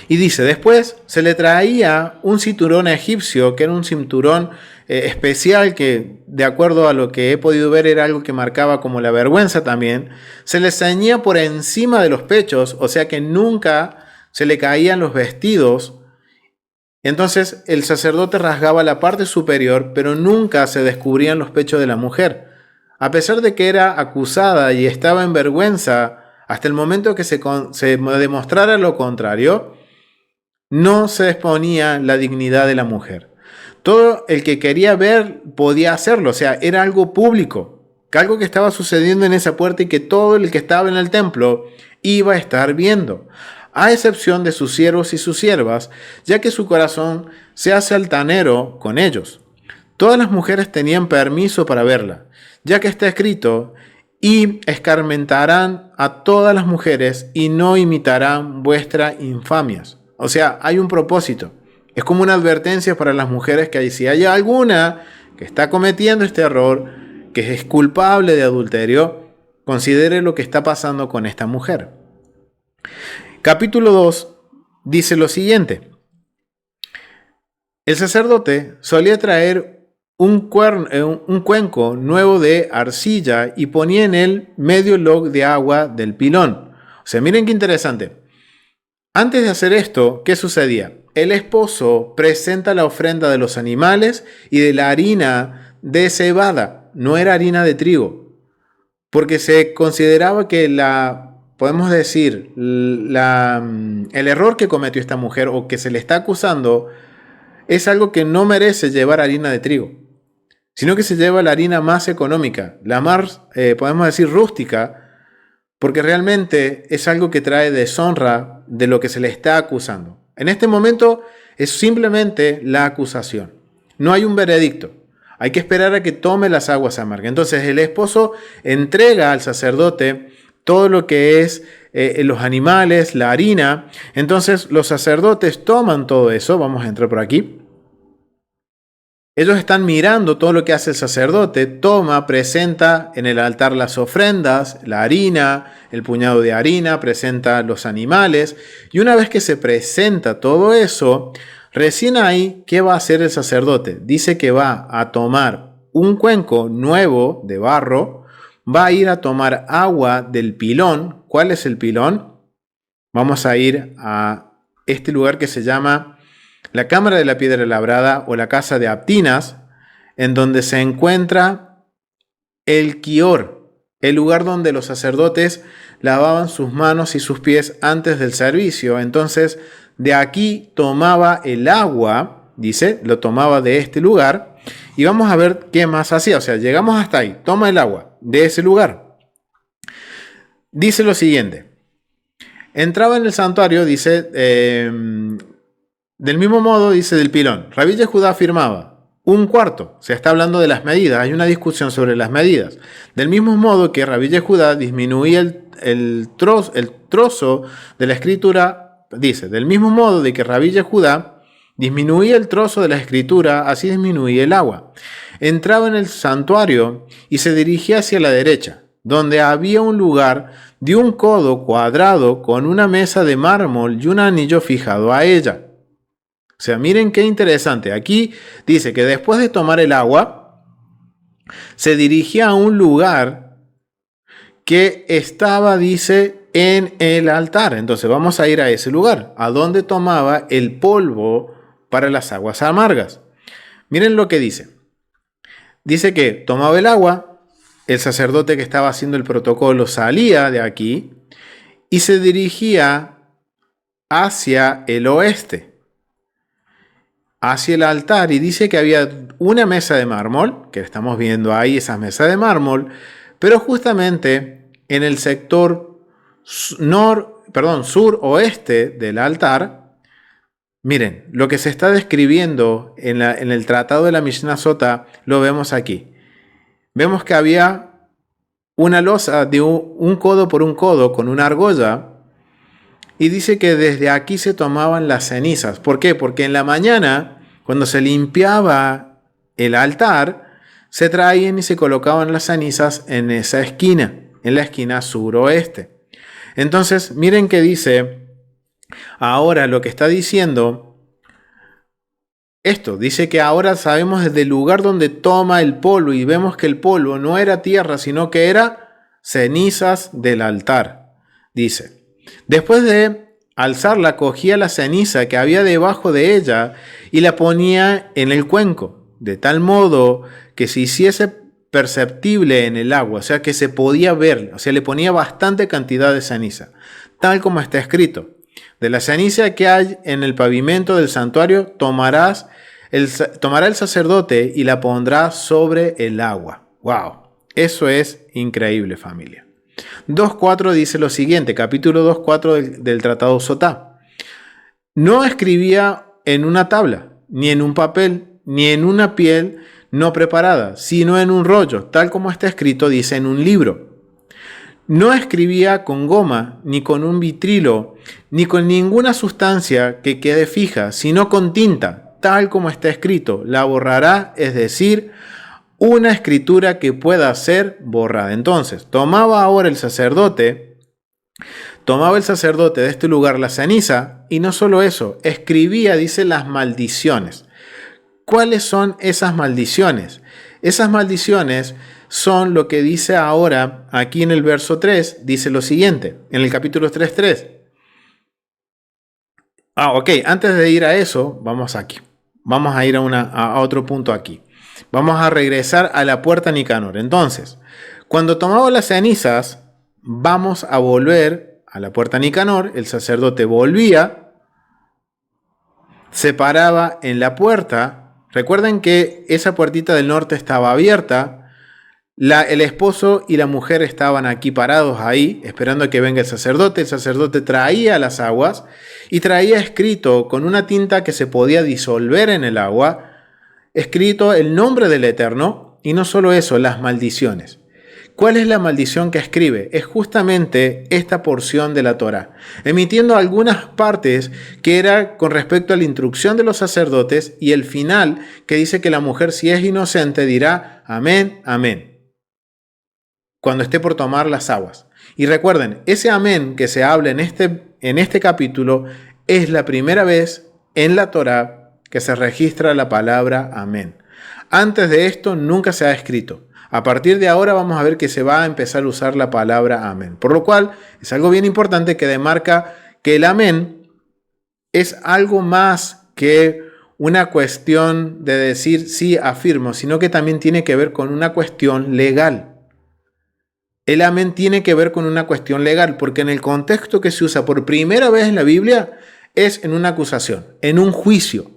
S1: Y dice, después se le traía un cinturón egipcio, que era un cinturón especial que, de acuerdo a lo que he podido ver, era algo que marcaba como la vergüenza también. Se le ceñía por encima de los pechos, o sea que nunca se le caían los vestidos. Entonces el sacerdote rasgaba la parte superior, pero nunca se descubrían los pechos de la mujer. A pesar de que era acusada y estaba en vergüenza, hasta el momento que se demostrara lo contrario, no se exponía la dignidad de la mujer. Todo el que quería ver podía hacerlo, o sea, era algo público, algo que estaba sucediendo en esa puerta y que todo el que estaba en el templo iba a estar viendo, a excepción de sus siervos y sus siervas, ya que su corazón se hace altanero con ellos. Todas las mujeres tenían permiso para verla, ya que está escrito, y escarmentarán a todas las mujeres y no imitarán vuestras infamias. O sea, hay un propósito. Es como una advertencia para las mujeres que si hay alguna que está cometiendo este error, que es culpable de adulterio, considere lo que está pasando con esta mujer. Capítulo 2 dice lo siguiente. El sacerdote solía traer un cuenco nuevo de arcilla y ponía en él medio log de agua del pilón. O sea, miren qué interesante. Antes de hacer esto, ¿qué sucedía? El esposo presenta la ofrenda de los animales y de la harina de cebada. No era harina de trigo, porque se consideraba que podemos decir, el error que cometió esta mujer o que se le está acusando es algo que no merece llevar harina de trigo, sino que se lleva la harina más económica, la más, podemos decir, rústica, porque realmente es algo que trae deshonra de lo que se le está acusando. En este momento es simplemente la acusación. No hay un veredicto. Hay que esperar a que tome las aguas amargas. Entonces el esposo entrega al sacerdote todo lo que es los animales, la harina. Entonces los sacerdotes toman todo eso. Vamos a entrar por aquí. Ellos están mirando todo lo que hace el sacerdote, toma, presenta en el altar las ofrendas, la harina, el puñado de harina, presenta los animales, y una vez que se presenta todo eso, recién ahí, ¿qué va a hacer el sacerdote? Dice que va a tomar un cuenco nuevo de barro, va a ir a tomar agua del pilón. ¿Cuál es el pilón? Vamos a ir a este lugar que se llama la Cámara de la Piedra Labrada o la Casa de Aptinas, en donde se encuentra el Quior, el lugar donde los sacerdotes lavaban sus manos y sus pies antes del servicio. Entonces, de aquí tomaba el agua, dice, lo tomaba de este lugar, y vamos a ver qué más hacía. O sea, llegamos hasta ahí, toma el agua de ese lugar. Dice lo siguiente, entraba en el santuario, dice, del mismo modo, dice del pilón, Rabí Yehudá afirmaba, un cuarto, se está hablando de las medidas, hay una discusión sobre las medidas. Del mismo modo que Rabí Yehudá disminuía el trozo de la escritura, dice, del mismo modo de que Rabí Yehudá disminuía el trozo de la escritura, así disminuía el agua. Entraba en el santuario y se dirigía hacia la derecha, donde había un lugar de un codo cuadrado con una mesa de mármol y un anillo fijado a ella. O sea, miren qué interesante. Aquí dice que después de tomar el agua, se dirigía a un lugar que estaba, dice, en el altar. Entonces vamos a ir a ese lugar, a donde tomaba el polvo para las aguas amargas. Miren lo que dice. Dice que tomaba el agua, el sacerdote que estaba haciendo el protocolo salía de aquí y se dirigía hacia el oeste, hacia el altar, y dice que había una mesa de mármol, que estamos viendo ahí esas mesas de mármol, pero justamente en el sector suroeste del altar, miren, lo que se está describiendo en el tratado de la Mishnah Sota, lo vemos aquí. Vemos que había una losa de un codo por un codo con una argolla, y dice que desde aquí se tomaban las cenizas. ¿Por qué? Porque en la mañana, cuando se limpiaba el altar, se traían y se colocaban las cenizas en esa esquina, en la esquina suroeste. Entonces, miren que dice, ahora lo que está diciendo, esto, dice que ahora sabemos desde el lugar donde toma el polvo y vemos que el polvo no era tierra, sino que era cenizas del altar. Dice, después de alzarla, cogía la ceniza que había debajo de ella y la ponía en el cuenco, de tal modo que se hiciese perceptible en el agua, o sea que se podía ver, o sea, le ponía bastante cantidad de ceniza, tal como está escrito. De la ceniza que hay en el pavimento del santuario tomará el sacerdote y la pondrá sobre el agua. ¡Wow! Eso es increíble, familia. 2.4 dice lo siguiente, capítulo 2.4 del Tratado Sotá. No escribía en una tabla, ni en un papel, ni en una piel no preparada, sino en un rollo, tal como está escrito, dice, en un libro. No escribía con goma, ni con un vitrilo, ni con ninguna sustancia que quede fija, sino con tinta, tal como está escrito. La borrará, es decir, una escritura que pueda ser borrada. Entonces, tomaba el sacerdote de este lugar la ceniza, y no solo eso, escribía, dice, las maldiciones. ¿Cuáles son esas maldiciones? Esas maldiciones son lo que dice ahora aquí en el verso 3, dice lo siguiente, en el capítulo 3:3. Ok, antes de ir a eso, vamos aquí. Vamos a ir a otro punto aquí. Vamos a regresar a la puerta Nicanor. Entonces, cuando tomaba las cenizas, vamos a volver a la puerta Nicanor. El sacerdote volvía, se paraba en la puerta. Recuerden que esa puertita del norte estaba abierta. El esposo y la mujer estaban aquí parados ahí, esperando a que venga el sacerdote. El sacerdote traía las aguas y traía escrito con una tinta que se podía disolver en el agua, escrito el nombre del Eterno, y no solo eso, las maldiciones. ¿Cuál es la maldición que escribe? Es justamente esta porción de la Torá, emitiendo algunas partes que era con respecto a la instrucción de los sacerdotes, y el final que dice que la mujer, si es inocente, dirá amén, amén, cuando esté por tomar las aguas. Y recuerden, ese amén que se habla en este capítulo es la primera vez en la Torá que se registra la palabra amén. Antes de esto nunca se ha escrito. A partir de ahora vamos a ver que se va a empezar a usar la palabra amén. Por lo cual es algo bien importante que demarca que el amén es algo más que una cuestión de decir sí, afirmo, sino que también tiene que ver con una cuestión legal. El amén tiene que ver con una cuestión legal, porque en el contexto que se usa por primera vez en la Biblia es en una acusación, en un juicio,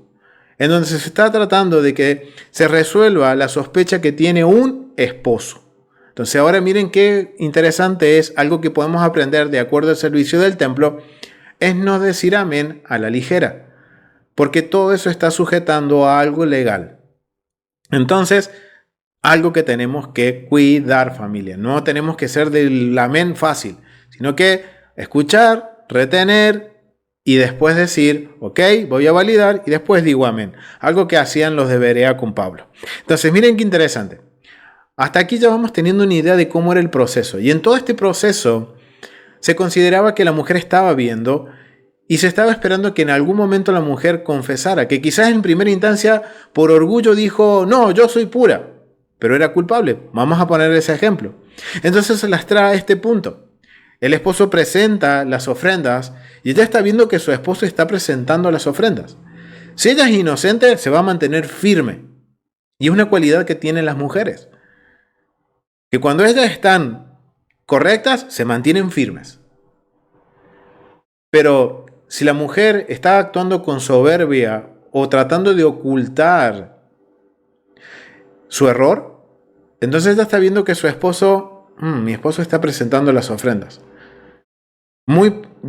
S1: en donde se está tratando de que se resuelva la sospecha que tiene un esposo. Entonces ahora miren qué interesante es, algo que podemos aprender de acuerdo al servicio del templo, es no decir amén a la ligera, porque todo eso está sujetando a algo legal. Entonces, algo que tenemos que cuidar, familia. No tenemos que ser del amén fácil, sino que escuchar, retener y después decir, ok, voy a validar y después digo amén. Algo que hacían los de Berea con Pablo. Entonces, miren qué interesante. Hasta aquí ya vamos teniendo una idea de cómo era el proceso. Y en todo este proceso se consideraba que la mujer estaba viendo y se estaba esperando que en algún momento la mujer confesara, que quizás en primera instancia por orgullo dijo, no, yo soy pura, pero era culpable. Vamos a poner ese ejemplo. Entonces se las trae a este punto. El esposo presenta las ofrendas y ella está viendo que su esposo está presentando las ofrendas. Si ella es inocente, se va a mantener firme. Y es una cualidad que tienen las mujeres, que cuando ellas están correctas, se mantienen firmes. Pero si la mujer está actuando con soberbia o tratando de ocultar su error, entonces ella está viendo que su esposo, mi esposo está presentando las ofrendas.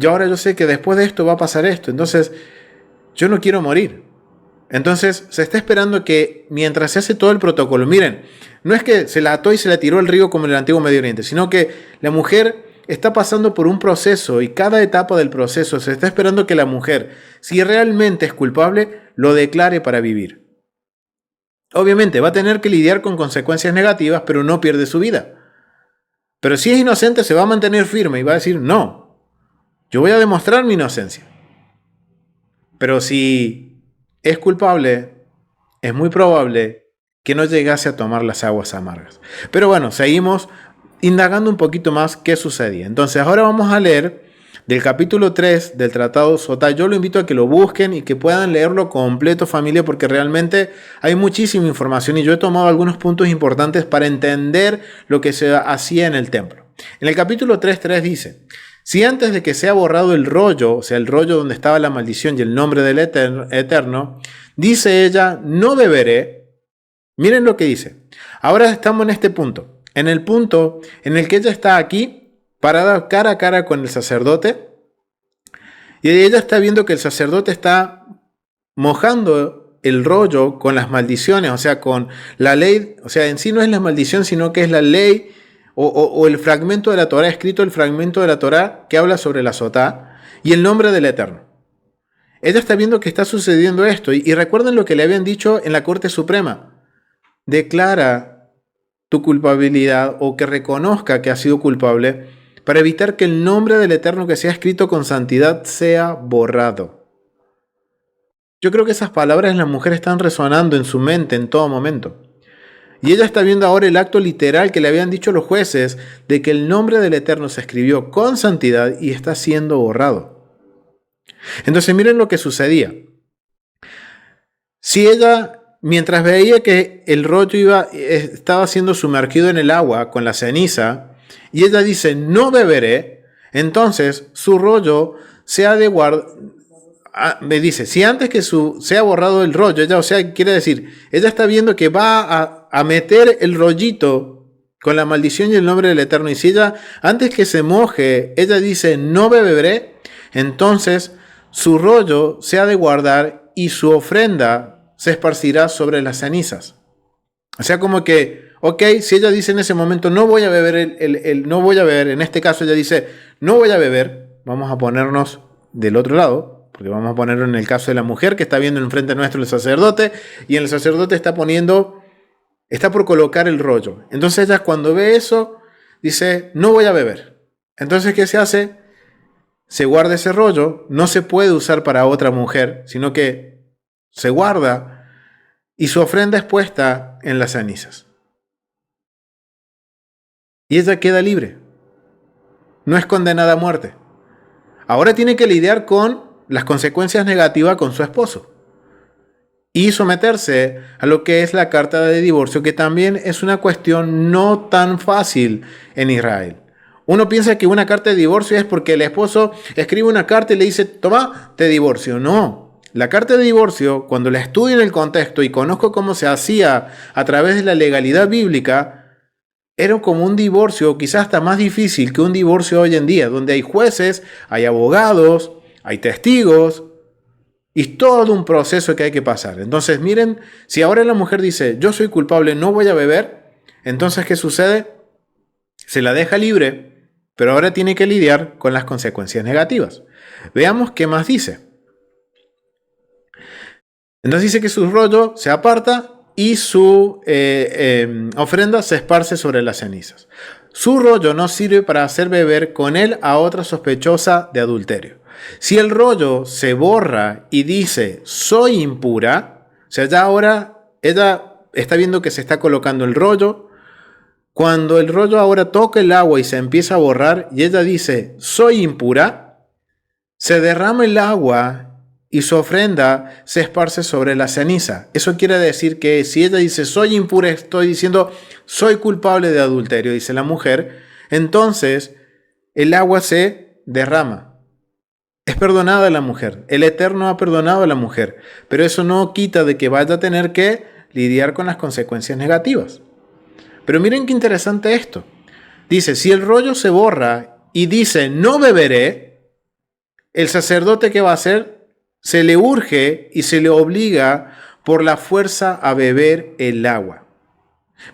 S1: Ahora yo sé que después de esto va a pasar esto, entonces yo no quiero morir. Entonces se está esperando que mientras se hace todo el protocolo, miren, no es que se la ató y se la tiró al río como en el antiguo Medio Oriente, sino que la mujer está pasando por un proceso y cada etapa del proceso se está esperando que la mujer, si realmente es culpable, lo declare para vivir. Obviamente va a tener que lidiar con consecuencias negativas, pero no pierde su vida. Pero si es inocente, se va a mantener firme y va a decir, no, yo voy a demostrar mi inocencia. Pero si es culpable, es muy probable que no llegase a tomar las aguas amargas. Pero bueno, seguimos indagando un poquito más qué sucedía. Entonces ahora vamos a leer del capítulo 3 del Tratado Sotá. Yo lo invito a que lo busquen y que puedan leerlo completo, familia, porque realmente hay muchísima información y yo he tomado algunos puntos importantes para entender lo que se hacía en el templo. En el capítulo 3:3 dice: si antes de que sea borrado el rollo, o sea, el rollo donde estaba la maldición y el nombre del Eterno, dice ella, no beberé. Miren lo que dice. Ahora estamos en este punto. En el punto en el que ella está aquí, parada cara a cara con el sacerdote, y ella está viendo que el sacerdote está mojando el rollo con las maldiciones, o sea, con la ley, o sea, en sí no es la maldición, sino que es la ley o el fragmento de la Torá, escrito el fragmento de la Torá que habla sobre la Sotá y el nombre del Eterno. Ella está viendo que está sucediendo esto, y recuerden lo que le habían dicho en la Corte Suprema: declara tu culpabilidad o que reconozca que ha sido culpable, para evitar que el nombre del Eterno que sea escrito con santidad sea borrado. Yo creo que esas palabras en la mujer están resonando en su mente en todo momento. Y ella está viendo ahora el acto literal que le habían dicho los jueces de que el nombre del Eterno se escribió con santidad y está siendo borrado. Entonces miren lo que sucedía. Si ella, mientras veía que el rollo estaba siendo sumergido en el agua con la ceniza, y ella dice, no beberé, entonces su rollo se ha de guardar. Me dice, si antes que sea borrado el rollo, ella, o sea, quiere decir, ella está viendo que va a meter el rollito con la maldición y el nombre del Eterno, y si ella, antes que se moje, ella dice, no beberé, entonces su rollo se ha de guardar y su ofrenda se esparcirá sobre las cenizas. O sea, como que, ok, si ella dice en ese momento, no voy a beber, no voy a beber, en este caso ella dice, no voy a beber, vamos a ponernos del otro lado, porque vamos a ponerlo en el caso de la mujer que está viendo enfrente nuestro el sacerdote, y el sacerdote está por colocar el rollo. Entonces ella, cuando ve eso, dice, no voy a beber. Entonces, ¿qué se hace? Se guarda ese rollo, no se puede usar para otra mujer, sino que se guarda, y su ofrenda es puesta en las cenizas. Y ella queda libre. No es condenada a muerte. Ahora tiene que lidiar con las consecuencias negativas con su esposo y someterse a lo que es la carta de divorcio, que también es una cuestión no tan fácil en Israel. Uno piensa que una carta de divorcio es porque el esposo escribe una carta y le dice, toma, te divorcio. No. La carta de divorcio, cuando la estudio en el contexto y conozco cómo se hacía a través de la legalidad bíblica, era como un divorcio, quizás hasta más difícil que un divorcio hoy en día, donde hay jueces, hay abogados, hay testigos, y todo un proceso que hay que pasar. Entonces, miren, si ahora la mujer dice, yo soy culpable, no voy a beber, entonces, ¿qué sucede? Se la deja libre, pero ahora tiene que lidiar con las consecuencias negativas. Veamos qué más dice. Entonces dice que su rollo se aparta y su ofrenda se esparce sobre las cenizas. Su rollo no sirve para hacer beber con él a otra sospechosa de adulterio. Si el rollo se borra y dice soy impura, o sea, ya ahora ella está viendo que se está colocando el rollo. Cuando el rollo ahora toca el agua y se empieza a borrar y ella dice soy impura, se derrama el agua y su ofrenda se esparce sobre la ceniza. Eso quiere decir que si ella dice soy impura, estoy diciendo soy culpable de adulterio, dice la mujer, entonces el agua se derrama. Es perdonada la mujer. El Eterno ha perdonado a la mujer, pero eso no quita de que vaya a tener que lidiar con las consecuencias negativas. Pero miren qué interesante esto. Dice, si el rollo se borra y dice no beberé, el sacerdote, ¿qué va a hacer? Se le urge y se le obliga por la fuerza a beber el agua.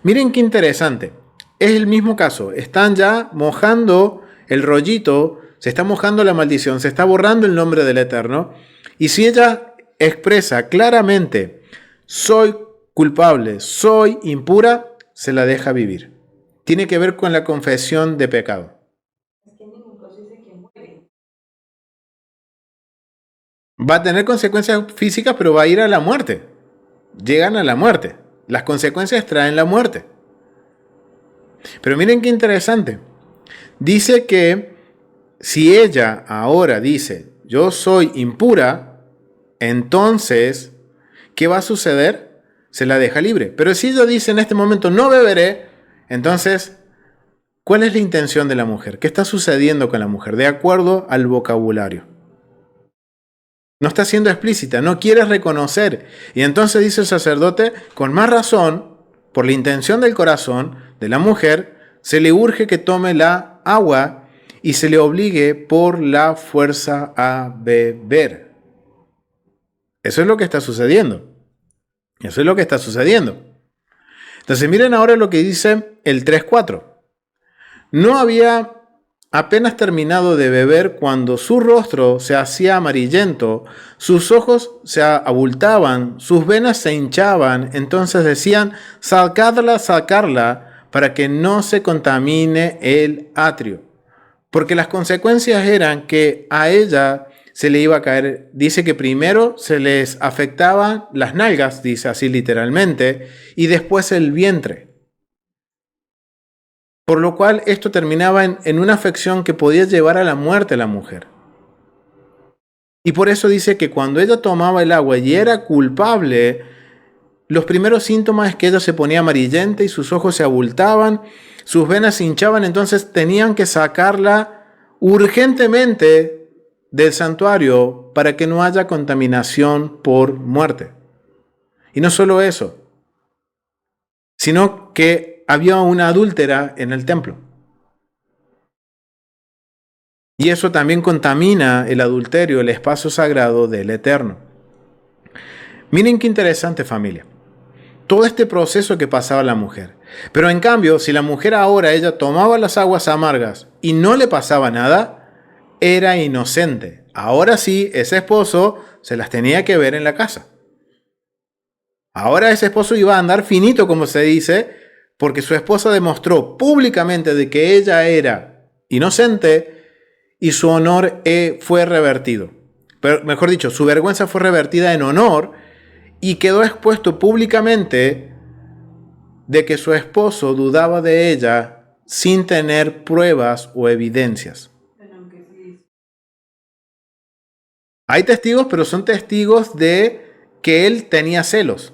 S1: Miren qué interesante. Es el mismo caso. Están ya mojando el rollito, se está mojando la maldición, se está borrando el nombre del Eterno. Y si ella expresa claramente, soy culpable, soy impura, se la deja vivir. Tiene que ver con la confesión de pecado. Va a tener consecuencias físicas, pero va a ir a la muerte. Llegan a la muerte. Las consecuencias traen la muerte. Pero miren qué interesante. Dice que si ella ahora dice, yo soy impura, entonces, ¿qué va a suceder? Se la deja libre. Pero si ella dice en este momento, no beberé, entonces, ¿cuál es la intención de la mujer? ¿Qué está sucediendo con la mujer? De acuerdo al vocabulario. No está siendo explícita, no quiere reconocer. Y entonces dice el sacerdote, con más razón, por la intención del corazón de la mujer, se le urge que tome la agua y se le obligue por la fuerza a beber. Eso es lo que está sucediendo. Eso es lo que está sucediendo. Entonces miren ahora lo que dice el 3.4. No había apenas terminado de beber cuando su rostro se hacía amarillento, sus ojos se abultaban, sus venas se hinchaban, entonces decían, sacadla, sacarla, para que no se contamine el atrio. Porque las consecuencias eran que a ella se le iba a caer, dice que primero se les afectaban las nalgas, dice así literalmente, y después el vientre. Por lo cual esto terminaba en una afección que podía llevar a la muerte a la mujer. Y por eso dice que cuando ella tomaba el agua y era culpable, los primeros síntomas es que ella se ponía amarillenta y sus ojos se abultaban, sus venas se hinchaban, entonces tenían que sacarla urgentemente del santuario para que no haya contaminación por muerte. Y no solo eso, sino que había una adúltera en el templo. Y eso también contamina el adulterio, el espacio sagrado del Eterno. Miren qué interesante, familia. Todo este proceso que pasaba la mujer. Pero en cambio, si la mujer ahora ella tomaba las aguas amargas y no le pasaba nada, era inocente. Ahora sí, ese esposo se las tenía que ver en la casa. Ahora ese esposo iba a andar finito, como se dice, porque su esposa demostró públicamente de que ella era inocente y su honor fue revertido. Pero, mejor dicho, su vergüenza fue revertida en honor y quedó expuesto públicamente de que su esposo dudaba de ella sin tener pruebas o evidencias. Hay testigos, pero son testigos de que él tenía celos.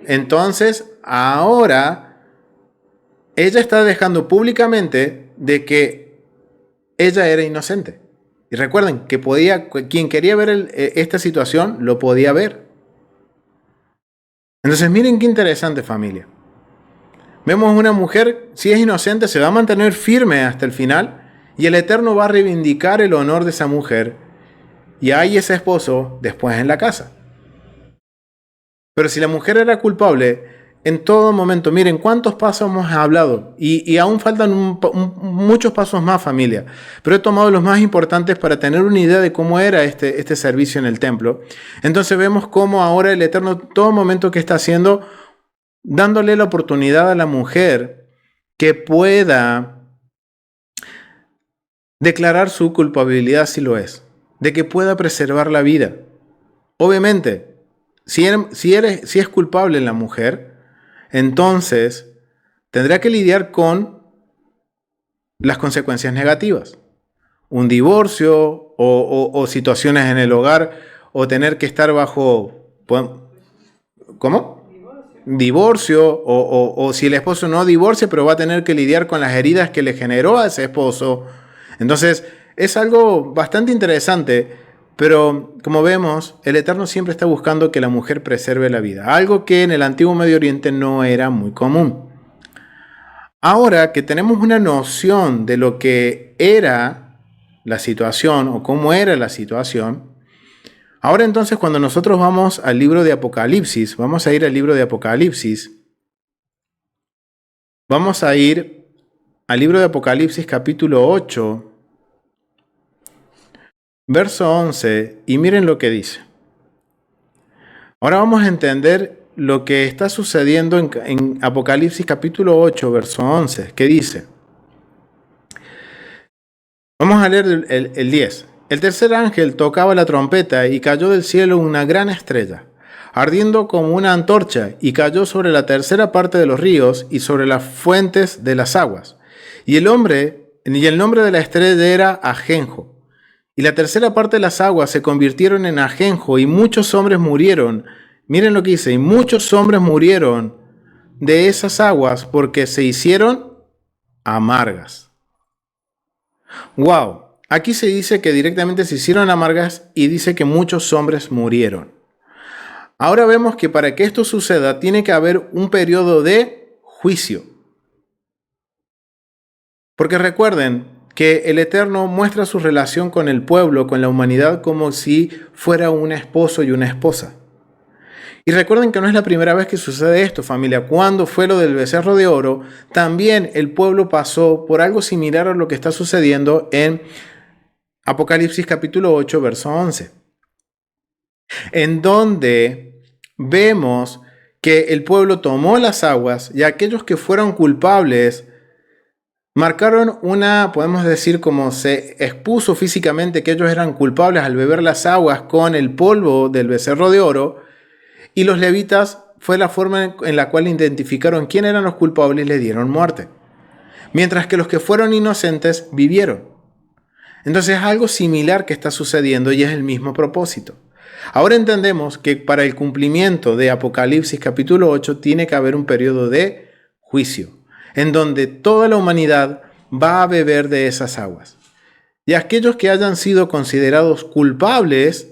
S1: Entonces, ahora ella está dejando públicamente de que ella era inocente. Y recuerden que quien quería ver esta situación lo podía ver. Entonces miren qué interesante, familia. Vemos una mujer, si es inocente, se va a mantener firme hasta el final y el Eterno va a reivindicar el honor de esa mujer y hay ese esposo después en la casa. Pero si la mujer era culpable, en todo momento, miren cuántos pasos hemos hablado y aún faltan muchos pasos más, familia, pero he tomado los más importantes para tener una idea de cómo era este servicio en el templo. Entonces vemos cómo ahora el Eterno, todo momento que está haciendo, dándole la oportunidad a la mujer que pueda declarar su culpabilidad si lo es, de que pueda preservar la vida. Obviamente, si es culpable la mujer, entonces tendrá que lidiar con las consecuencias negativas. Un divorcio o situaciones en el hogar o tener que estar bajo... ¿Cómo? Divorcio o si el esposo no divorcia, pero va a tener que lidiar con las heridas que le generó a ese esposo. Entonces es algo bastante interesante, pero como vemos, el Eterno siempre está buscando que la mujer preserve la vida, algo que en el antiguo Medio Oriente no era muy común. Ahora que tenemos una noción de lo que era la situación o cómo era la situación, ahora entonces cuando nosotros vamos al libro de Apocalipsis, vamos a ir al libro de Apocalipsis, vamos a ir al libro de Apocalipsis capítulo 8, verso 11, y miren lo que dice. Ahora vamos a entender lo que está sucediendo en Apocalipsis capítulo 8, verso 11, que dice. Vamos a leer el 10. El tercer ángel tocaba la trompeta y cayó del cielo una gran estrella, ardiendo como una antorcha, y cayó sobre la tercera parte de los ríos y sobre las fuentes de las aguas. Y el nombre de la estrella era Ajenjo. Y la tercera parte de las aguas se convirtieron en ajenjo, y muchos hombres murieron. Miren lo que dice, y muchos hombres murieron de esas aguas porque se hicieron amargas. Wow, aquí se dice que directamente se hicieron amargas y dice que muchos hombres murieron. Ahora vemos que para que esto suceda tiene que haber un periodo de juicio. Porque recuerden que el Eterno muestra su relación con el pueblo, con la humanidad, como si fuera un esposo y una esposa. Y recuerden que no es la primera vez que sucede esto, familia. Cuando fue lo del becerro de oro, también el pueblo pasó por algo similar a lo que está sucediendo en Apocalipsis capítulo 8, verso 11. En donde vemos que el pueblo tomó las aguas y aquellos que fueron culpables marcaron podemos decir, como se expuso físicamente que ellos eran culpables al beber las aguas con el polvo del becerro de oro, y los levitas fue la forma en la cual identificaron quién eran los culpables y le dieron muerte. Mientras que los que fueron inocentes vivieron. Entonces es algo similar que está sucediendo y es el mismo propósito. Ahora entendemos que para el cumplimiento de Apocalipsis capítulo 8 tiene que haber un periodo de juicio, en donde toda la humanidad va a beber de esas aguas. Y aquellos que hayan sido considerados culpables,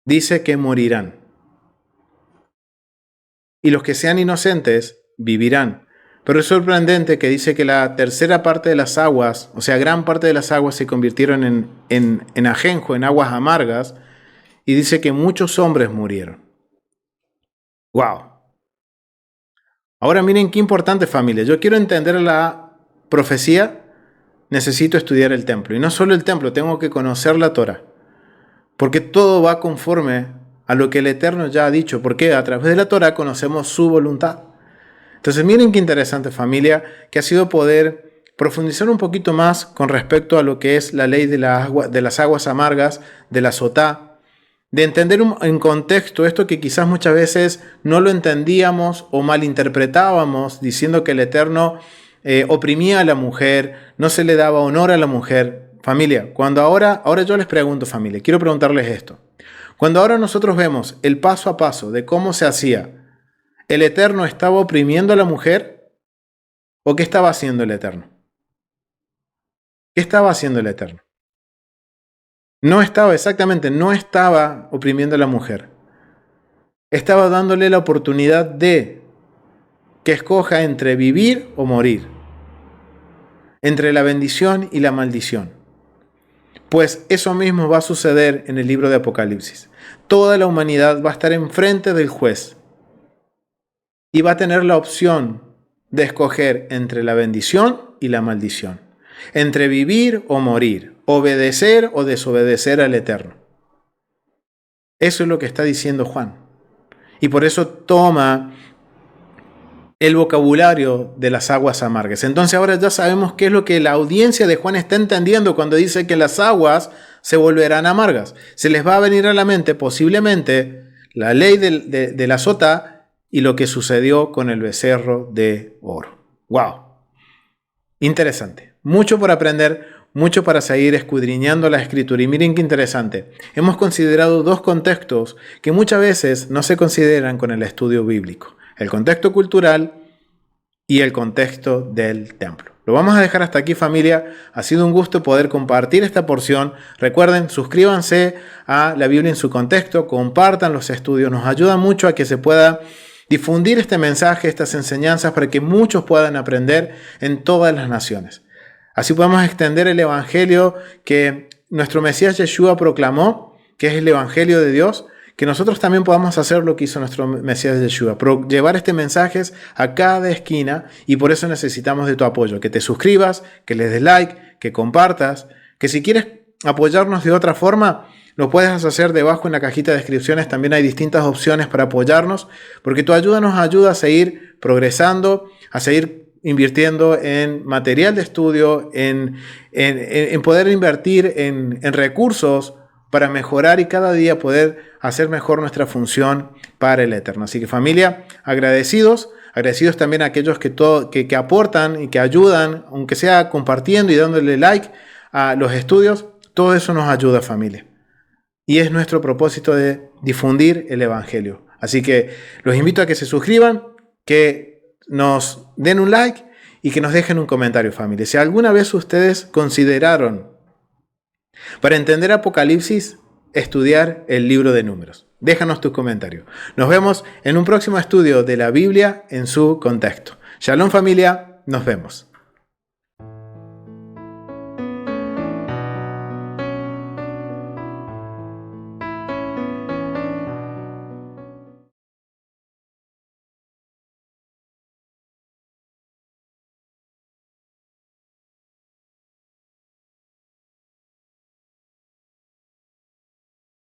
S1: dice que morirán. Y los que sean inocentes vivirán. Pero es sorprendente que dice que la tercera parte de las aguas, o sea, gran parte de las aguas se convirtieron en ajenjo, en aguas amargas, y dice que muchos hombres murieron. ¡Wow! Ahora miren qué importante, familia. Yo quiero entender la profecía, necesito estudiar el templo. Y no solo el templo, tengo que conocer la Torá. Porque todo va conforme a lo que el Eterno ya ha dicho. Porque a través de la Torá conocemos su voluntad. Entonces miren qué interesante, familia, que ha sido poder profundizar un poquito más con respecto a lo que es la ley de las aguas amargas, de la sotá, de entender en contexto esto que quizás muchas veces no lo entendíamos o malinterpretábamos, diciendo que el Eterno oprimía a la mujer, no se le daba honor a la mujer. Familia, cuando ahora yo les pregunto, familia, quiero preguntarles esto. Cuando ahora nosotros vemos el paso a paso de cómo se hacía, ¿el Eterno estaba oprimiendo a la mujer? ¿O qué estaba haciendo el Eterno? ¿Qué estaba haciendo el Eterno? No estaba oprimiendo a la mujer. Estaba dándole la oportunidad de que escoja entre vivir o morir, entre la bendición y la maldición. Pues eso mismo va a suceder en el libro de Apocalipsis. Toda la humanidad va a estar enfrente del juez y va a tener la opción de escoger entre la bendición y la maldición, entre vivir o morir, obedecer o desobedecer al Eterno. Eso es lo que está diciendo Juan. Y por eso toma el vocabulario de las aguas amargas. Entonces ahora ya sabemos qué es lo que la audiencia de Juan está entendiendo cuando dice que las aguas se volverán amargas. Se les va a venir a la mente posiblemente la ley de la sotá y lo que sucedió con el becerro de oro. ¡Wow! Interesante. Mucho por aprender, mucho para seguir escudriñando la Escritura. Y miren qué interesante. Hemos considerado dos contextos que muchas veces no se consideran con el estudio bíblico. El contexto cultural y el contexto del templo. Lo vamos a dejar hasta aquí, familia. Ha sido un gusto poder compartir esta porción. Recuerden, suscríbanse a La Biblia en su contexto, compartan los estudios. Nos ayuda mucho a que se pueda difundir este mensaje, estas enseñanzas, para que muchos puedan aprender en todas las naciones. Así podemos extender el evangelio que nuestro Mesías Yeshua proclamó, que es el evangelio de Dios, que nosotros también podamos hacer lo que hizo nuestro Mesías Yeshua, llevar este mensaje a cada esquina, y por eso necesitamos de tu apoyo, que te suscribas, que les des like, que compartas, que si quieres apoyarnos de otra forma, lo puedes hacer debajo en la cajita de descripciones. También hay distintas opciones para apoyarnos, porque tu ayuda nos ayuda a seguir progresando, a seguir invirtiendo en material de estudio, en poder invertir en recursos para mejorar y cada día poder hacer mejor nuestra función para el Eterno. Así que familia, agradecidos también a aquellos que aportan y que ayudan, aunque sea compartiendo y dándole like a los estudios. Todo eso nos ayuda, familia. Y es nuestro propósito de difundir el Evangelio. Así que los invito a que se suscriban, que nos den un like y que nos dejen un comentario, familia. Si alguna vez ustedes consideraron, para entender Apocalipsis, estudiar el libro de Números, déjanos tus comentarios. Nos vemos en un próximo estudio de la Biblia en su contexto. Shalom, familia. Nos vemos.